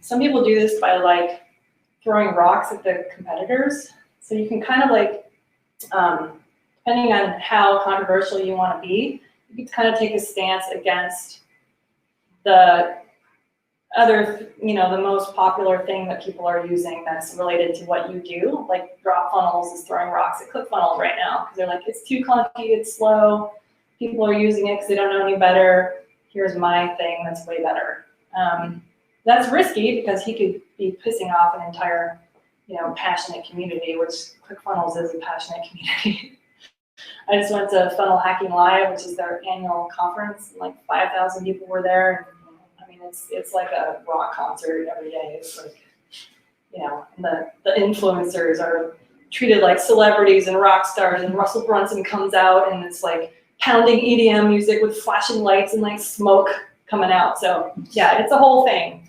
Some people do this by like throwing rocks at the competitors. So you can kind of like, depending on how controversial you want to be, you can kind of take a stance against the other, the most popular thing that people are using that's related to what you do, like Drop Funnels is throwing rocks at ClickFunnels right now because they're like, it's too clunky, it's slow. People are using it because they don't know any better. Here's my thing that's way better. That's risky because he could be pissing off an entire, passionate community, which ClickFunnels is a passionate community. I just went to Funnel Hacking Live, which is their annual conference, and like 5,000 people were there. I mean, it's like a rock concert every day. It's like, the influencers are treated like celebrities and rock stars, and Russell Brunson comes out and it's like pounding EDM music with flashing lights and like smoke coming out. So yeah, it's a whole thing.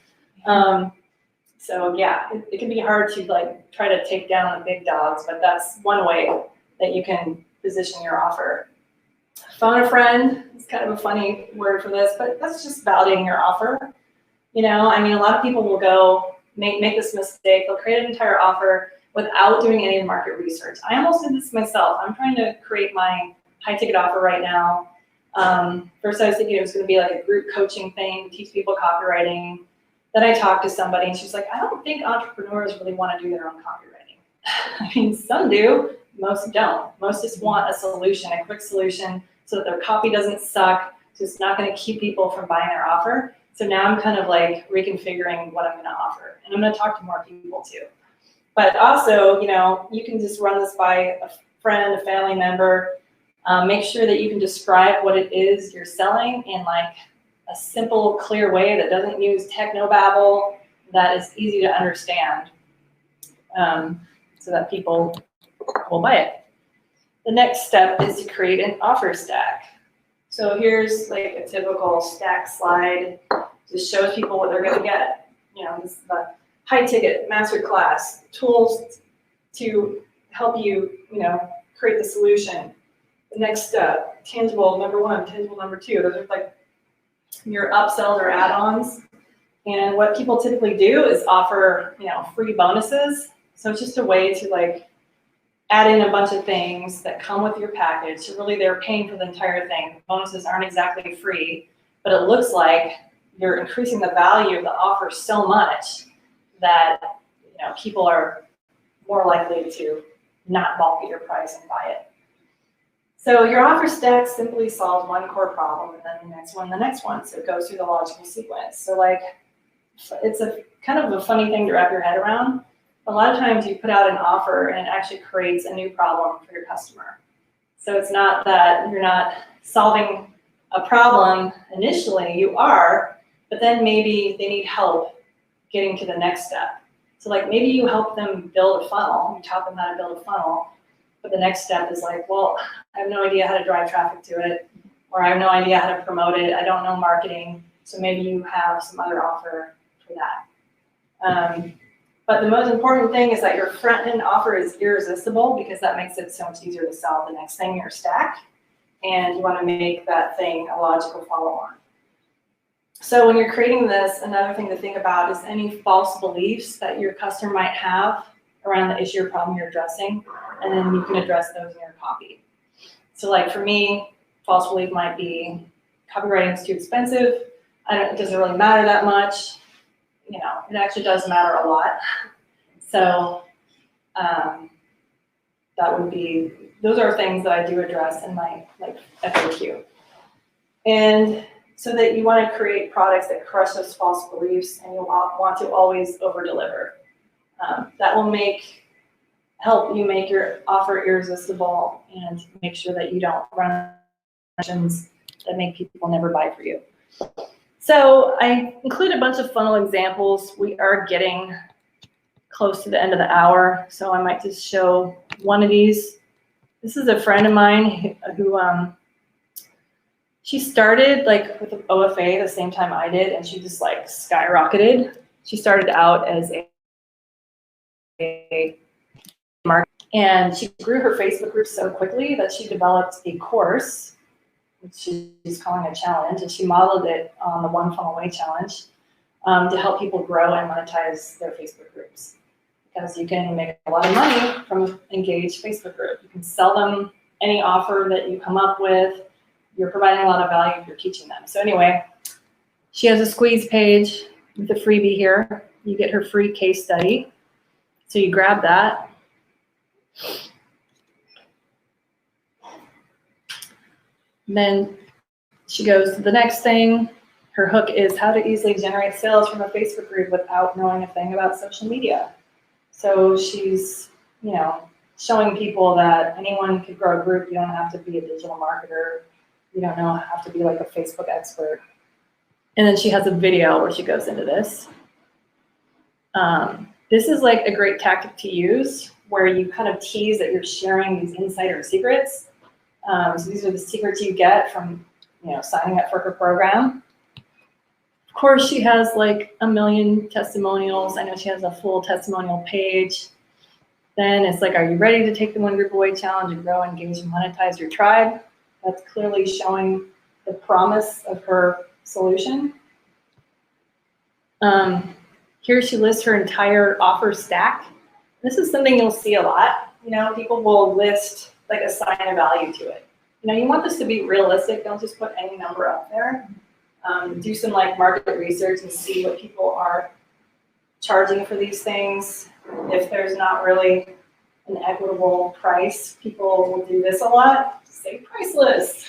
So yeah, it can be hard to like try to take down the big dogs, but that's one way that you can position your offer. Phone a friend is kind of a funny word for this, but that's just validating your offer. A lot of people will go make this mistake. They'll create an entire offer without doing any market research. I almost did this myself. I'm trying to create my high ticket offer right now. First I was thinking it was going to be like a group coaching thing, teach people copywriting. Then I talked to somebody and she's like, I don't think entrepreneurs really want to do their own copywriting. I mean, some do, most don't. Most just want a solution, a quick solution, so that their copy doesn't suck, so it's not going to keep people from buying their offer. So now I'm kind of like reconfiguring what I'm going to offer. And I'm going to talk to more people too. But also, you can just run this by a friend, a family member. Make sure that you can describe what it is you're selling in like a simple, clear way that doesn't use technobabble, that is easy to understand, so that people will buy it. The next step is to create an offer stack. So here's like a typical stack slide. Just shows people what they're going to get. This is the high ticket masterclass tools to help you, create the solution. The next step, tangible number one, tangible number two. Those are like your upsells or add-ons. And what people typically do is offer, free bonuses. So it's just a way to like add in a bunch of things that come with your package. So really they're paying for the entire thing. Bonuses aren't exactly free, but it looks like you're increasing the value of the offer so much that people are more likely to not balk at your price and buy it. So your offer stack simply solves one core problem and then the next one. So it goes through the logical sequence. So like, it's a kind of a funny thing to wrap your head around. A lot of times you put out an offer and it actually creates a new problem for your customer. So it's not that you're not solving a problem initially, you are, but then maybe they need help getting to the next step. So like maybe you help them build a funnel, you taught them how to build a funnel, but the next step is like, well, I have no idea how to drive traffic to it, or I have no idea how to promote it, I don't know marketing, so maybe you have some other offer for that. But the most important thing is that your front-end offer is irresistible because that makes it so much easier to sell the next thing in your stack, and you want to make that thing a logical follow-on. So when you're creating this, another thing to think about is any false beliefs that your customer might have around the issue or problem you're addressing, and then you can address those in your copy. So like for me, false belief might be copywriting is too expensive. It doesn't really matter that much. It actually does matter a lot. So those are things that I do address in my FAQ. And so that you want to create products that crush those false beliefs, and you want to always over-deliver. That will help you make your offer irresistible and make sure that you don't run promotions that make people never buy for you. So I include a bunch of funnel examples. We are getting close to the end of the hour, so I might just show one of these. This is a friend of mine who she started like with OFA the same time I did, and she just like skyrocketed. She started out as a marketer, and she grew her Facebook group so quickly that she developed a course, which she's calling a challenge, and she modeled it on the One Funnel Away challenge to help people grow and monetize their Facebook groups. Because you can make a lot of money from an engaged Facebook group. You can sell them any offer that you come up with. You're providing a lot of value if you're teaching them. So anyway, she has a squeeze page. the freebie here. You get her free case study. So you grab that. And then she goes to the next thing. Her hook is how to easily generate sales from a Facebook group without knowing a thing about social media. So she's, you know, showing people that anyone could grow a group. You don't have to be a digital marketer. You don't have to be like a Facebook expert. And then she has a video where she goes into this. This is like a great tactic to use where you kind of tease that you're sharing these insider secrets. So these are the secrets you get from, you know, signing up for her program. Of course, she has like 1 million testimonials. I know she has a full testimonial page. Then it's like, are you ready to take the One Group Away challenge and grow, engage, and monetize your tribe? That's clearly showing the promise of her solution. Here she lists her entire offer stack. This is something you'll see a lot. You know, people will list, like, assign a value to it. You know, you want this to be realistic. Don't just put any number up there. Do some like market research and see what people are charging for these things. If there's not really an equitable price, people will do this a lot. Say price list.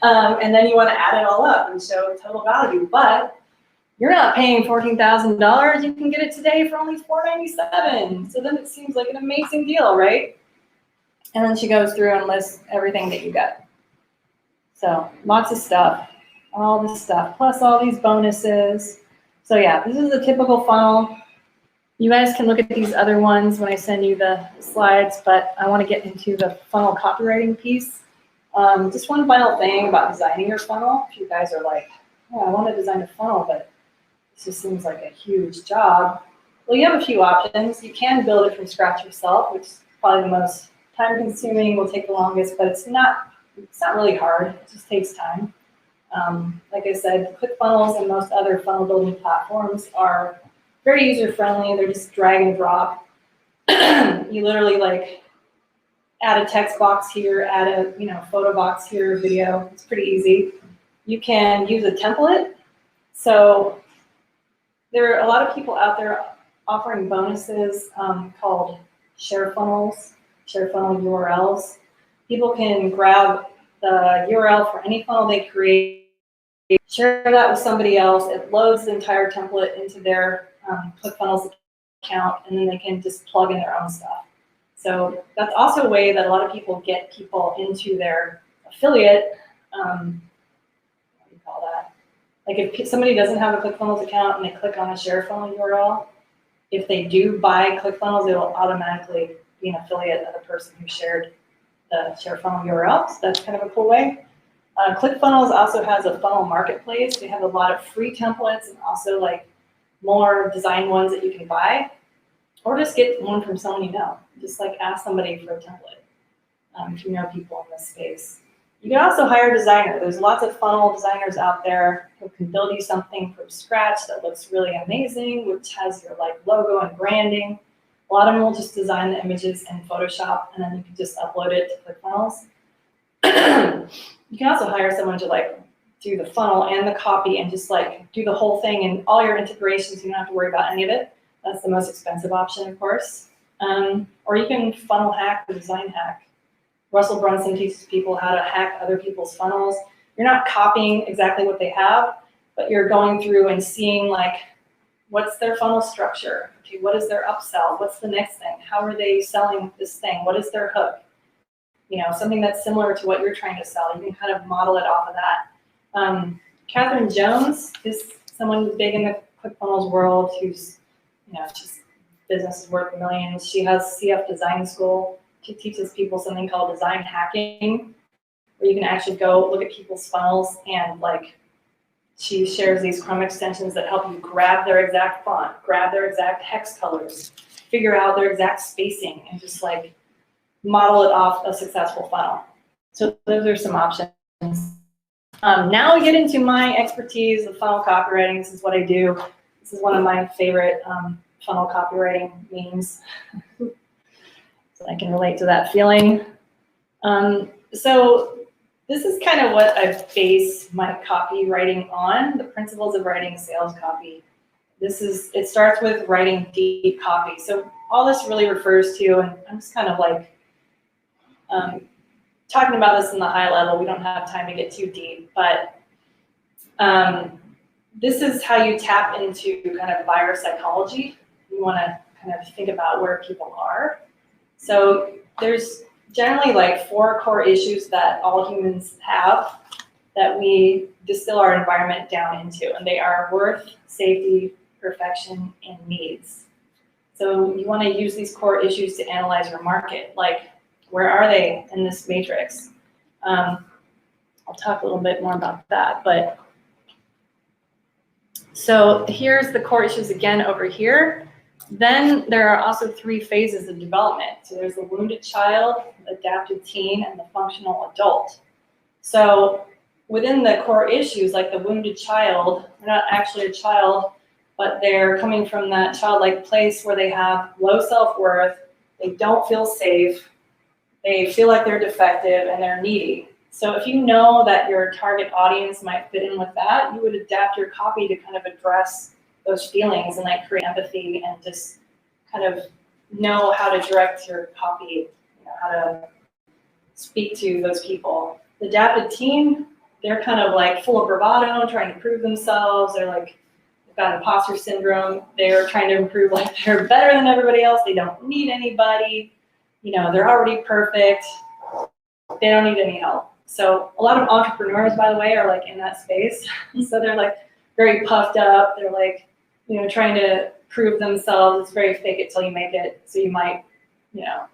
And then you want to add it all up and show total value. But you're not paying $14,000. You can get it today for only $497. So then it seems like an amazing deal, right? And then she goes through and lists everything that you get. So lots of stuff, all this stuff, plus all these bonuses. So yeah, this is a typical funnel. You guys can look at these other ones when I send you the slides, but I want to get into the funnel copywriting piece. Just one final thing about designing your funnel. If you guys are like, oh, I want to design a funnel, but this just seems like a huge job. Well, you have a few options. You can build it from scratch yourself, which is probably the most time consuming, will take the longest, but it's not really hard. It just takes time. Like I said, ClickFunnels and most other funnel building platforms are very user friendly. They're just drag and drop. You literally like add a text box here, add a photo box here, video. It's pretty easy. You can use a template. So there are a lot of people out there offering bonuses called share funnels, share funnel URLs. People can grab the URL for any funnel they create, share that with somebody else. It loads the entire template into their ClickFunnels account, and then they can just plug in their own stuff. So that's also a way that a lot of people get people into their affiliate, what do you call that? Like if somebody doesn't have a ClickFunnels account and they click on a share funnel URL, if they do buy ClickFunnels, it will automatically be an affiliate of the person who shared the share funnel URL. So that's kind of a cool way. ClickFunnels also has a funnel marketplace. They have a lot of free templates and also like more design ones that you can buy, or just get one from someone you know. Just like ask somebody for a template if you know people in this space. You can also hire a designer. There's lots of funnel designers out there who can build you something from scratch that looks really amazing, which has your like logo and branding. A lot of them will just design the images in Photoshop, and then you can just upload it to ClickFunnels. You can also hire someone to like do the funnel and the copy and just like do the whole thing and all your integrations. You don't have to worry about any of it. That's the most expensive option, of course. Or you can funnel hack or design hack. Russell Brunson teaches people how to hack other people's funnels. You're not copying exactly what they have, but you're going through and seeing like, what's their funnel structure? Okay, what is their upsell? What's the next thing? How are they selling this thing? What is their hook? You know, something that's similar to what you're trying to sell. You can kind of model it off of that. Catherine Jones is someone who's big in the ClickFunnels world who's, she's business is worth millions. She has CF Design School. She teaches people something called design hacking, where you can actually go look at people's funnels and like, she shares these Chrome extensions that help you grab their exact font, grab their exact hex colors, figure out their exact spacing, and just like model it off a successful funnel. So those are some options. Now we get into my expertise of funnel copywriting. This is what I do. This is one of my favorite funnel copywriting memes. So I can relate to that feeling. So this is kind of what I base my copywriting on, the principles of writing sales copy. It starts with writing deep copy. So all this really refers to, and I'm just kind of like talking about this in the high level. We don't have time to get too deep, but this is how you tap into kind of buyer psychology. You want to kind of think about where people are. So there's generally like 4 core issues that all humans have that we distill our environment down into, and they are worth, safety, perfection, and needs. So you want to use these core issues to analyze your market. Like, where are they in this matrix? I'll talk a little bit more about that, but so here's the core issues again over here. Then there are also 3 phases of development. So there's the wounded child, the adapted teen, and the functional adult. So within the core issues, like the wounded child, they're not actually a child, but they're coming from that childlike place where they have low self-worth, they don't feel safe, they feel like they're defective, and they're needy. So if you know that your target audience might fit in with that, you would adapt your copy to kind of address those feelings and like create empathy and just kind of know how to direct your copy, how to speak to those people. The adapted teen, they're kind of like full of bravado, trying to prove themselves. They're like, they've got imposter syndrome. They're trying to improve, like they're better than everybody else. They don't need anybody. They're already perfect. They don't need any help. So a lot of entrepreneurs, by the way, are like in that space. So they're like very puffed up. They're like, trying to prove themselves. It's very fake it till you make it. So you might,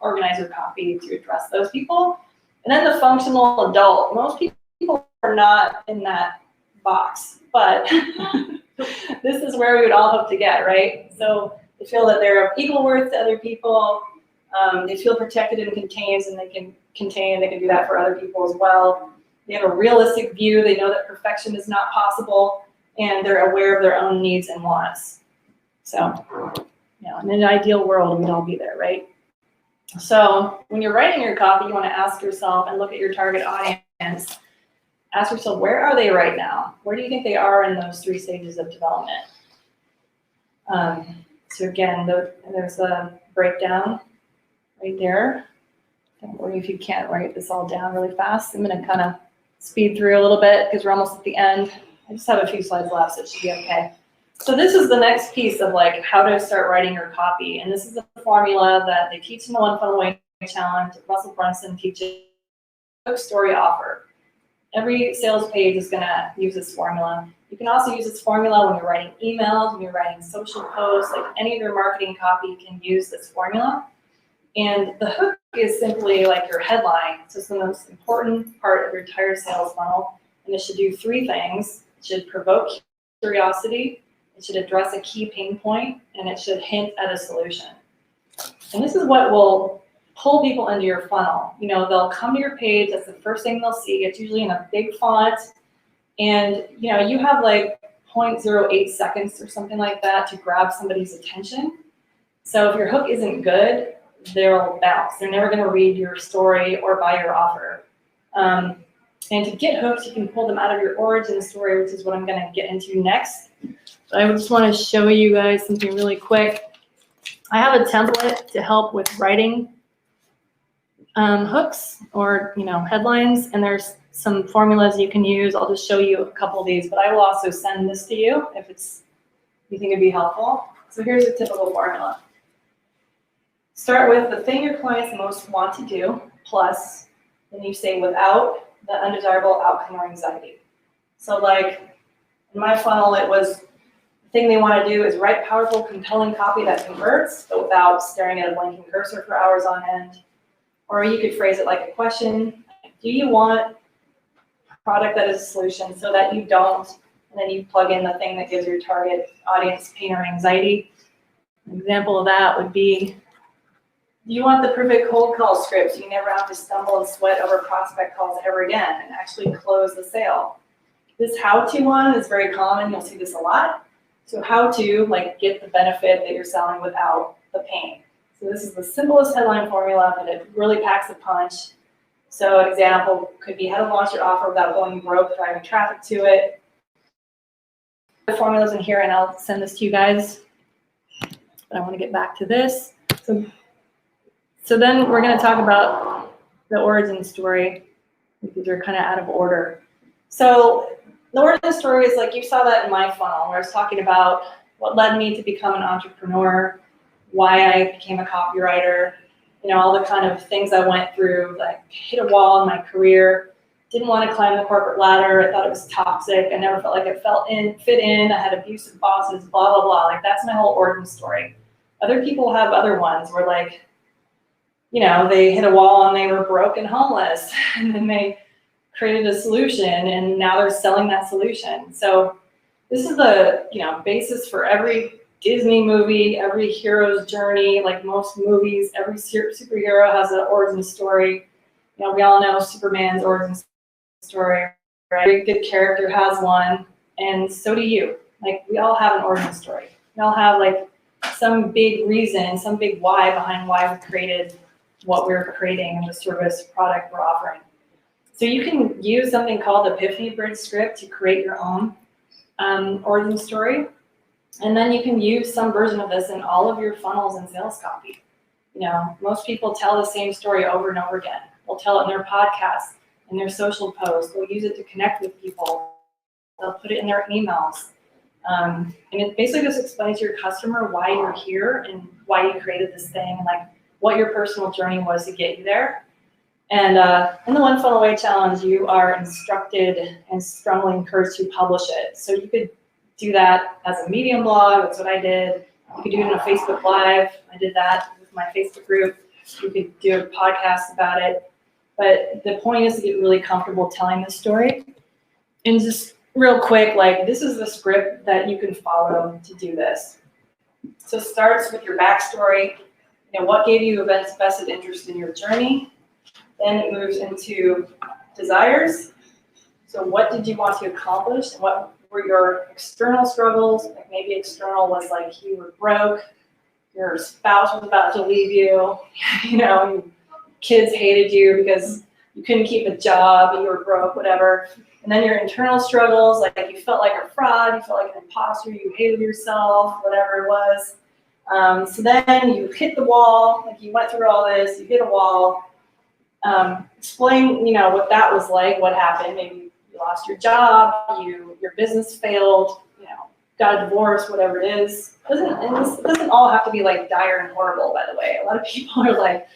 organize your copy to address those people. And then the functional adult. Most people are not in that box, but this is where we would all hope to get, right? So they feel that they're of equal worth to other people. They feel protected and contained, and they can do that for other people as well. They have a realistic view. They know that perfection is not possible, and they're aware of their own needs and wants. So, in an ideal world, we'd all be there, right? So when you're writing your copy, you want to ask yourself and look at your target audience. Ask yourself, where are they right now? Where do you think they are in those 3 stages of development? So again, there's a breakdown right there. Don't worry if you can't write this all down really fast. I'm going to kind of speed through a little bit because we're almost at the end. I just have a few slides left, so it should be okay. So this is the next piece of like how to start writing your copy. And this is the formula that they teach in the One Funnel Away Challenge. Russell Brunson teaches hook, story, offer. Every sales page is going to use this formula. You can also use this formula when you're writing emails, when you're writing social posts, like any of your marketing copy can use this formula. And the hook is simply like your headline. So it's the most important part of your entire sales funnel. And it should do 3 things. It should provoke curiosity, it should address a key pain point, and it should hint at a solution. And this is what will pull people into your funnel. They'll come to your page, that's the first thing they'll see. It's usually in a big font. And you have like 0.08 seconds or something like that to grab somebody's attention. So if your hook isn't good, they'll bounce. They're never going to read your story or buy your offer. And to get hooks, you can pull them out of your origin story, which is what I'm going to get into next. But I just want to show you guys something really quick. I have a template to help with writing hooks or headlines, and there's some formulas you can use. I'll just show you a couple of these, but I will also send this to you if you think it'd be helpful. So here's a typical formula. Start with the thing your clients most want to do, plus, then you say without the undesirable outcome or anxiety. So like in my funnel, it was the thing they want to do is write powerful, compelling copy that converts, but without staring at a blinking cursor for hours on end. Or you could phrase it like a question. Do you want a product that is a solution so that you don't, and then you plug in the thing that gives your target audience pain or anxiety? An example of that would be, do you want the perfect cold call script so you never have to stumble and sweat over prospect calls ever again and actually close the sale? This how-to one is very common. You'll see this a lot. So how to get the benefit that you're selling without the pain. So this is the simplest headline formula, but it really packs a punch. So an example could be how to launch your offer without going broke, driving traffic to it. The formulas in here, and I'll send this to you guys. But I want to get back to this. So then we're going to talk about the origin story, because they're kind of out of order. So the origin story is like, you saw that in my funnel where I was talking about what led me to become an entrepreneur, why I became a copywriter, all the kind of things I went through, like hit a wall in my career, didn't want to climb the corporate ladder. I thought it was toxic. I never felt like it fit in. I had abusive bosses, blah, blah, blah. Like that's my whole origin story. Other people have other ones where like, they hit a wall and they were broke and homeless, and then they created a solution and now they're selling that solution. So this is the, basis for every Disney movie, every hero's journey. Like most movies, every superhero has an origin story. We all know Superman's origin story, right? Every good character has one, and so do you. Like we all have an origin story. We all have like some big reason, some big why behind why we created what we're creating and the service product we're offering. So you can use something called the Epiphany Bridge script to create your own origin story. And then you can use some version of this in all of your funnels and sales copy. Most people tell the same story over and over again. They'll tell it in their podcasts, in their social posts. They'll use it to connect with people. They'll put it in their emails. And it basically just explains to your customer why you're here and why you created this thing, and like what your personal journey was to get you there. And in the One Funnel Away Challenge, you are instructed and strongly encouraged to publish it. So you could do that as a Medium blog. That's what I did. You could do it in a Facebook Live. I did that with my Facebook group. You could do a podcast about it. But the point is to get really comfortable telling this story. And just real quick, like this is the script that you can follow to do this. So it starts with your backstory. What gave you a vested interest in your journey? Then it moves into desires. So what did you want to accomplish? What were your external struggles? Like maybe external was like you were broke, your spouse was about to leave you, your kids hated you because you couldn't keep a job, you were broke, whatever. And then your internal struggles, like you felt like a fraud, you felt like an imposter, you hated yourself, whatever it was. So then you hit the wall, like you went through all this, you hit a wall. Explain, what that was like, what happened. Maybe you lost your job, your business failed, got a divorce, whatever it is. It doesn't all have to be like dire and horrible, by the way. A lot of people are like,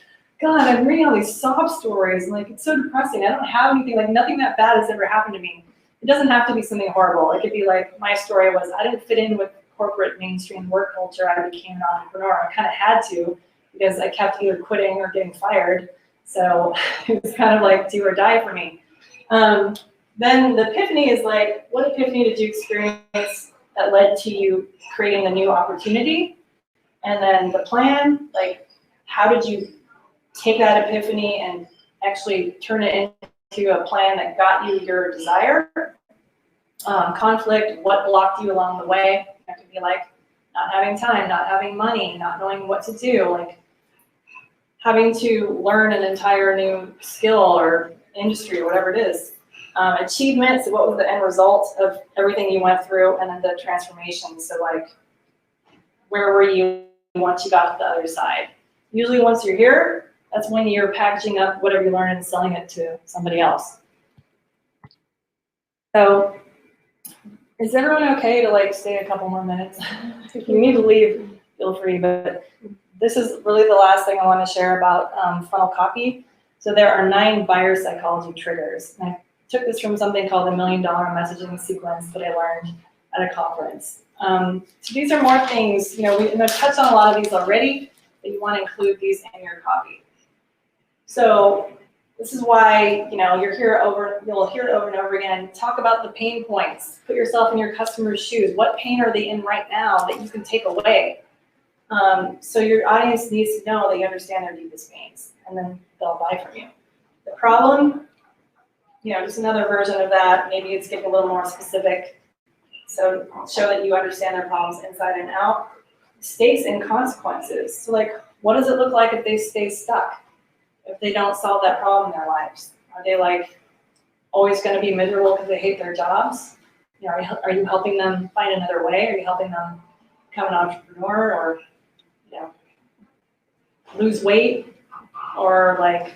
God, I'm reading all these sob stories, and like it's so depressing. I don't have anything, like nothing that bad has ever happened to me. It doesn't have to be something horrible. It could be like my story was I didn't fit in with corporate mainstream work culture. I became an entrepreneur. I kind of had to because I kept either quitting or getting fired. So it was kind of like do or die for me. Then the epiphany is like, what epiphany did you experience that led to you creating the new opportunity? And then the plan, like how did you take that epiphany and actually turn it into a plan that got you your desire? Conflict, what blocked you along the way? That could be like not having time, not having money, not knowing what to do, like having to learn an entire new skill or industry or whatever it is. Achievements, so what was the end result of everything you went through, and then the transformation. So like, where were you once you got to the other side? Usually once you're here, that's when you're packaging up whatever you learned and selling it to somebody else. So is everyone okay to like stay a couple more minutes? If you need to leave, feel free, but this is really the last thing I want to share about funnel copy. So there are 9 buyer psychology triggers. And I took this from something called the $1 Million Messaging Sequence that I learned at a conference. So these are more things, and I've touched on a lot of these already, but you want to include these in your copy. So this is why, you'll hear it over and over again. Talk about the pain points. Put yourself in your customer's shoes. What pain are they in right now that you can take away? So your audience needs to know that you understand their deepest pains, and then they'll buy from you. The problem, just another version of that. Maybe it's getting a little more specific. So show that you understand their problems inside and out. Stakes and consequences. So like, what does it look like if they stay stuck? if they don't solve that problem in their lives? Are they like always going to be miserable because they hate their jobs? You know, are you helping them find another way? Are you helping them become an entrepreneur, or, you know, lose weight, or like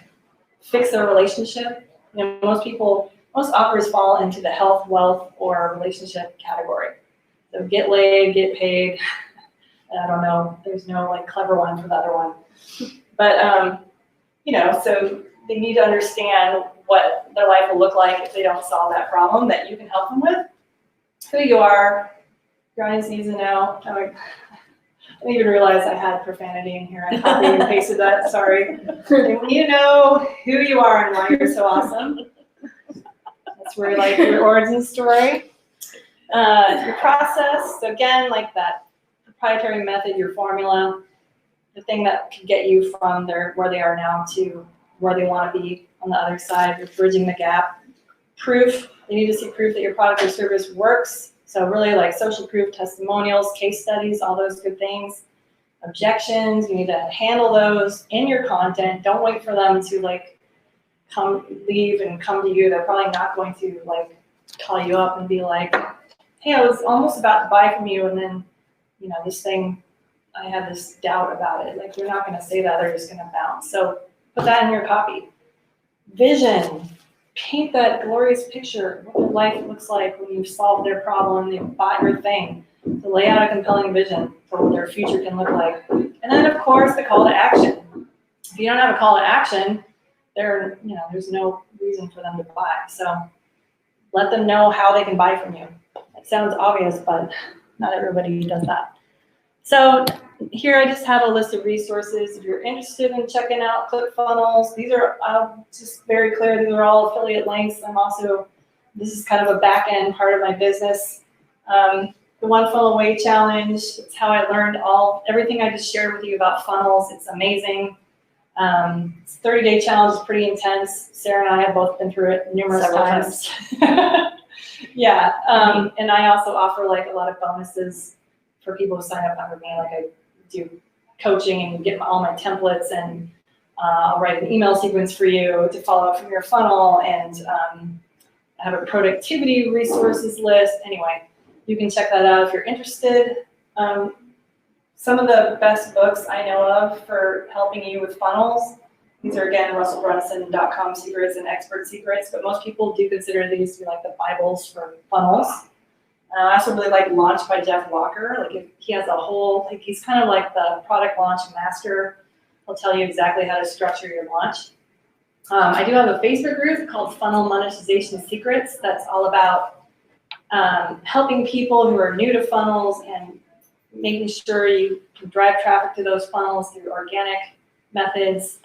fix their relationship? You know, most offers fall into the health, wealth, or relationship category. So get laid, get paid. I don't know. There's no like clever one for the other one. But, you know, so they need to understand what their life will look like if they don't solve that problem that you can help them with. Who you are. Your audience needs to know. I didn't even realize I had profanity in here. I copied and pasted that. Sorry. They want you to know who you are and why you're so awesome. That's where like your origin story. Your process. So again, like that proprietary method, your formula, the thing that can get you from where they are now to where they want to be on the other side. You're bridging the gap. Proof. You need to see proof that your product or service works. So really like social proof, testimonials, case studies, all those good things. Objections, you need to handle those in your content. Don't wait for them to like leave and come to you. They're probably not going to like call you up and be like, hey, I was almost about to buy from you, and then, you know, this thing, I had this doubt about it. Like, you're not going to say that, they're just going to bounce. So put that in your copy. Vision. Paint that glorious picture of what their life looks like when you solve their problem, they bought your thing. To lay out a compelling vision for what their future can look like. And then, of course, the call to action. If you don't have a call to action, there's no reason for them to buy. So let them know how they can buy from you. It sounds obvious, but not everybody does that. So here I just have a list of resources. If you're interested in checking out ClickFunnels, these are just very clear. These are all affiliate links. This is kind of a back end part of my business. The One Funnel Away Challenge, it's how I learned everything I just shared with you about funnels. It's amazing. It's a 30-day challenge. It's pretty intense. Sarah and I have both been through it numerous times. Yeah, and I also offer like a lot of bonuses for people who sign up under me. Like I do coaching and get all my templates, and I'll write an email sequence for you to follow up from your funnel, and I have a productivity resources list. Anyway, you can check that out if you're interested. Some of the best books I know of for helping you with funnels, these are again russellbrunson.com secrets and expert secrets, but most people do consider these to be like the Bibles for funnels. I also really like Launch by Jeff Walker. Like he has he's kind of like the product launch master. He'll tell you exactly how to structure your launch. I do have a Facebook group called Funnel Monetization Secrets. That's all about helping people who are new to funnels and making sure you can drive traffic to those funnels through organic methods,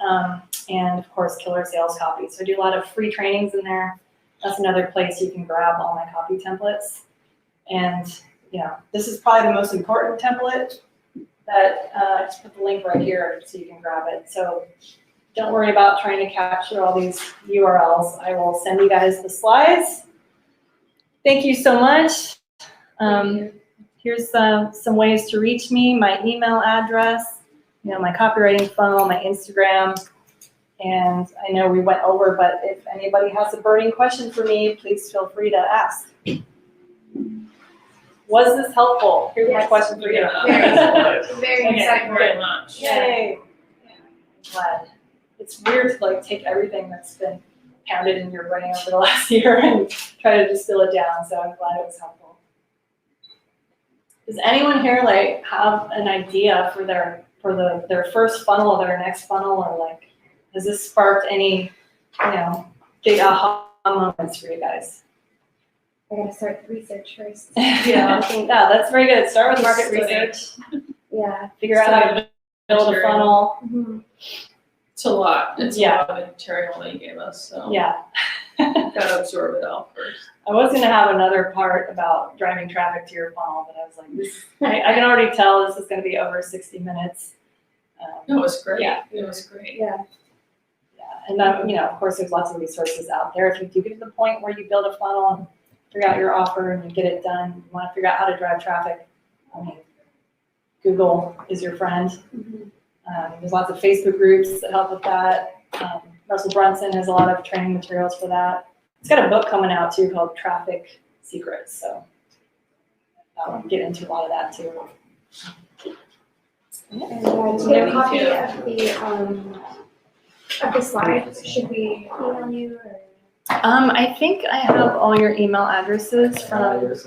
and of course, killer sales copy. So I do a lot of free trainings in there. That's another place you can grab all my copy templates. And, you know, this is probably the most important template that I just put the link right here so you can grab it. So don't worry about trying to capture all these URLs. I will send you guys the slides. Thank you so much. Here's some ways to reach me, my email address, my copywriting funnel, my Instagram. And I know we went over, but if anybody has a burning question for me, please feel free to ask. Was this helpful? Here's my question for you.
Very
Thank you very much.
Yay. Glad. It's weird to take everything that's been pounded in your brain over the last year and try to distill it down. So I'm glad it was helpful. Does anyone here have an idea for their first funnel or their next funnel, or has this sparked any big aha moments for you guys?
I gotta start the research first.
Yeah, that's very good. Start with market research.
Yeah.
Figure out how to build a funnel.
Mm-hmm.
It's a lot. It's
Yeah.
a lot of material they gave us, so
Yeah.
gotta absorb it all first.
I was going to have another part about driving traffic to your funnel, but I was like, I can already tell this is going to be over 60 minutes.
It was great.
Yeah.
It was great.
Yeah.
And of course, there's lots of resources out there. If you do get to the point where you build a funnel and figure out your offer and you get it done, you want to figure out how to drive traffic, Google is your friend.
Mm-hmm.
There's lots of Facebook groups that help with that. Russell Brunson has a lot of training materials for that. He's got a book coming out too called Traffic Secrets, so I'll get into a lot of that too.
And to get a copy of the slides, should we email you or?
I think I have all your email addresses from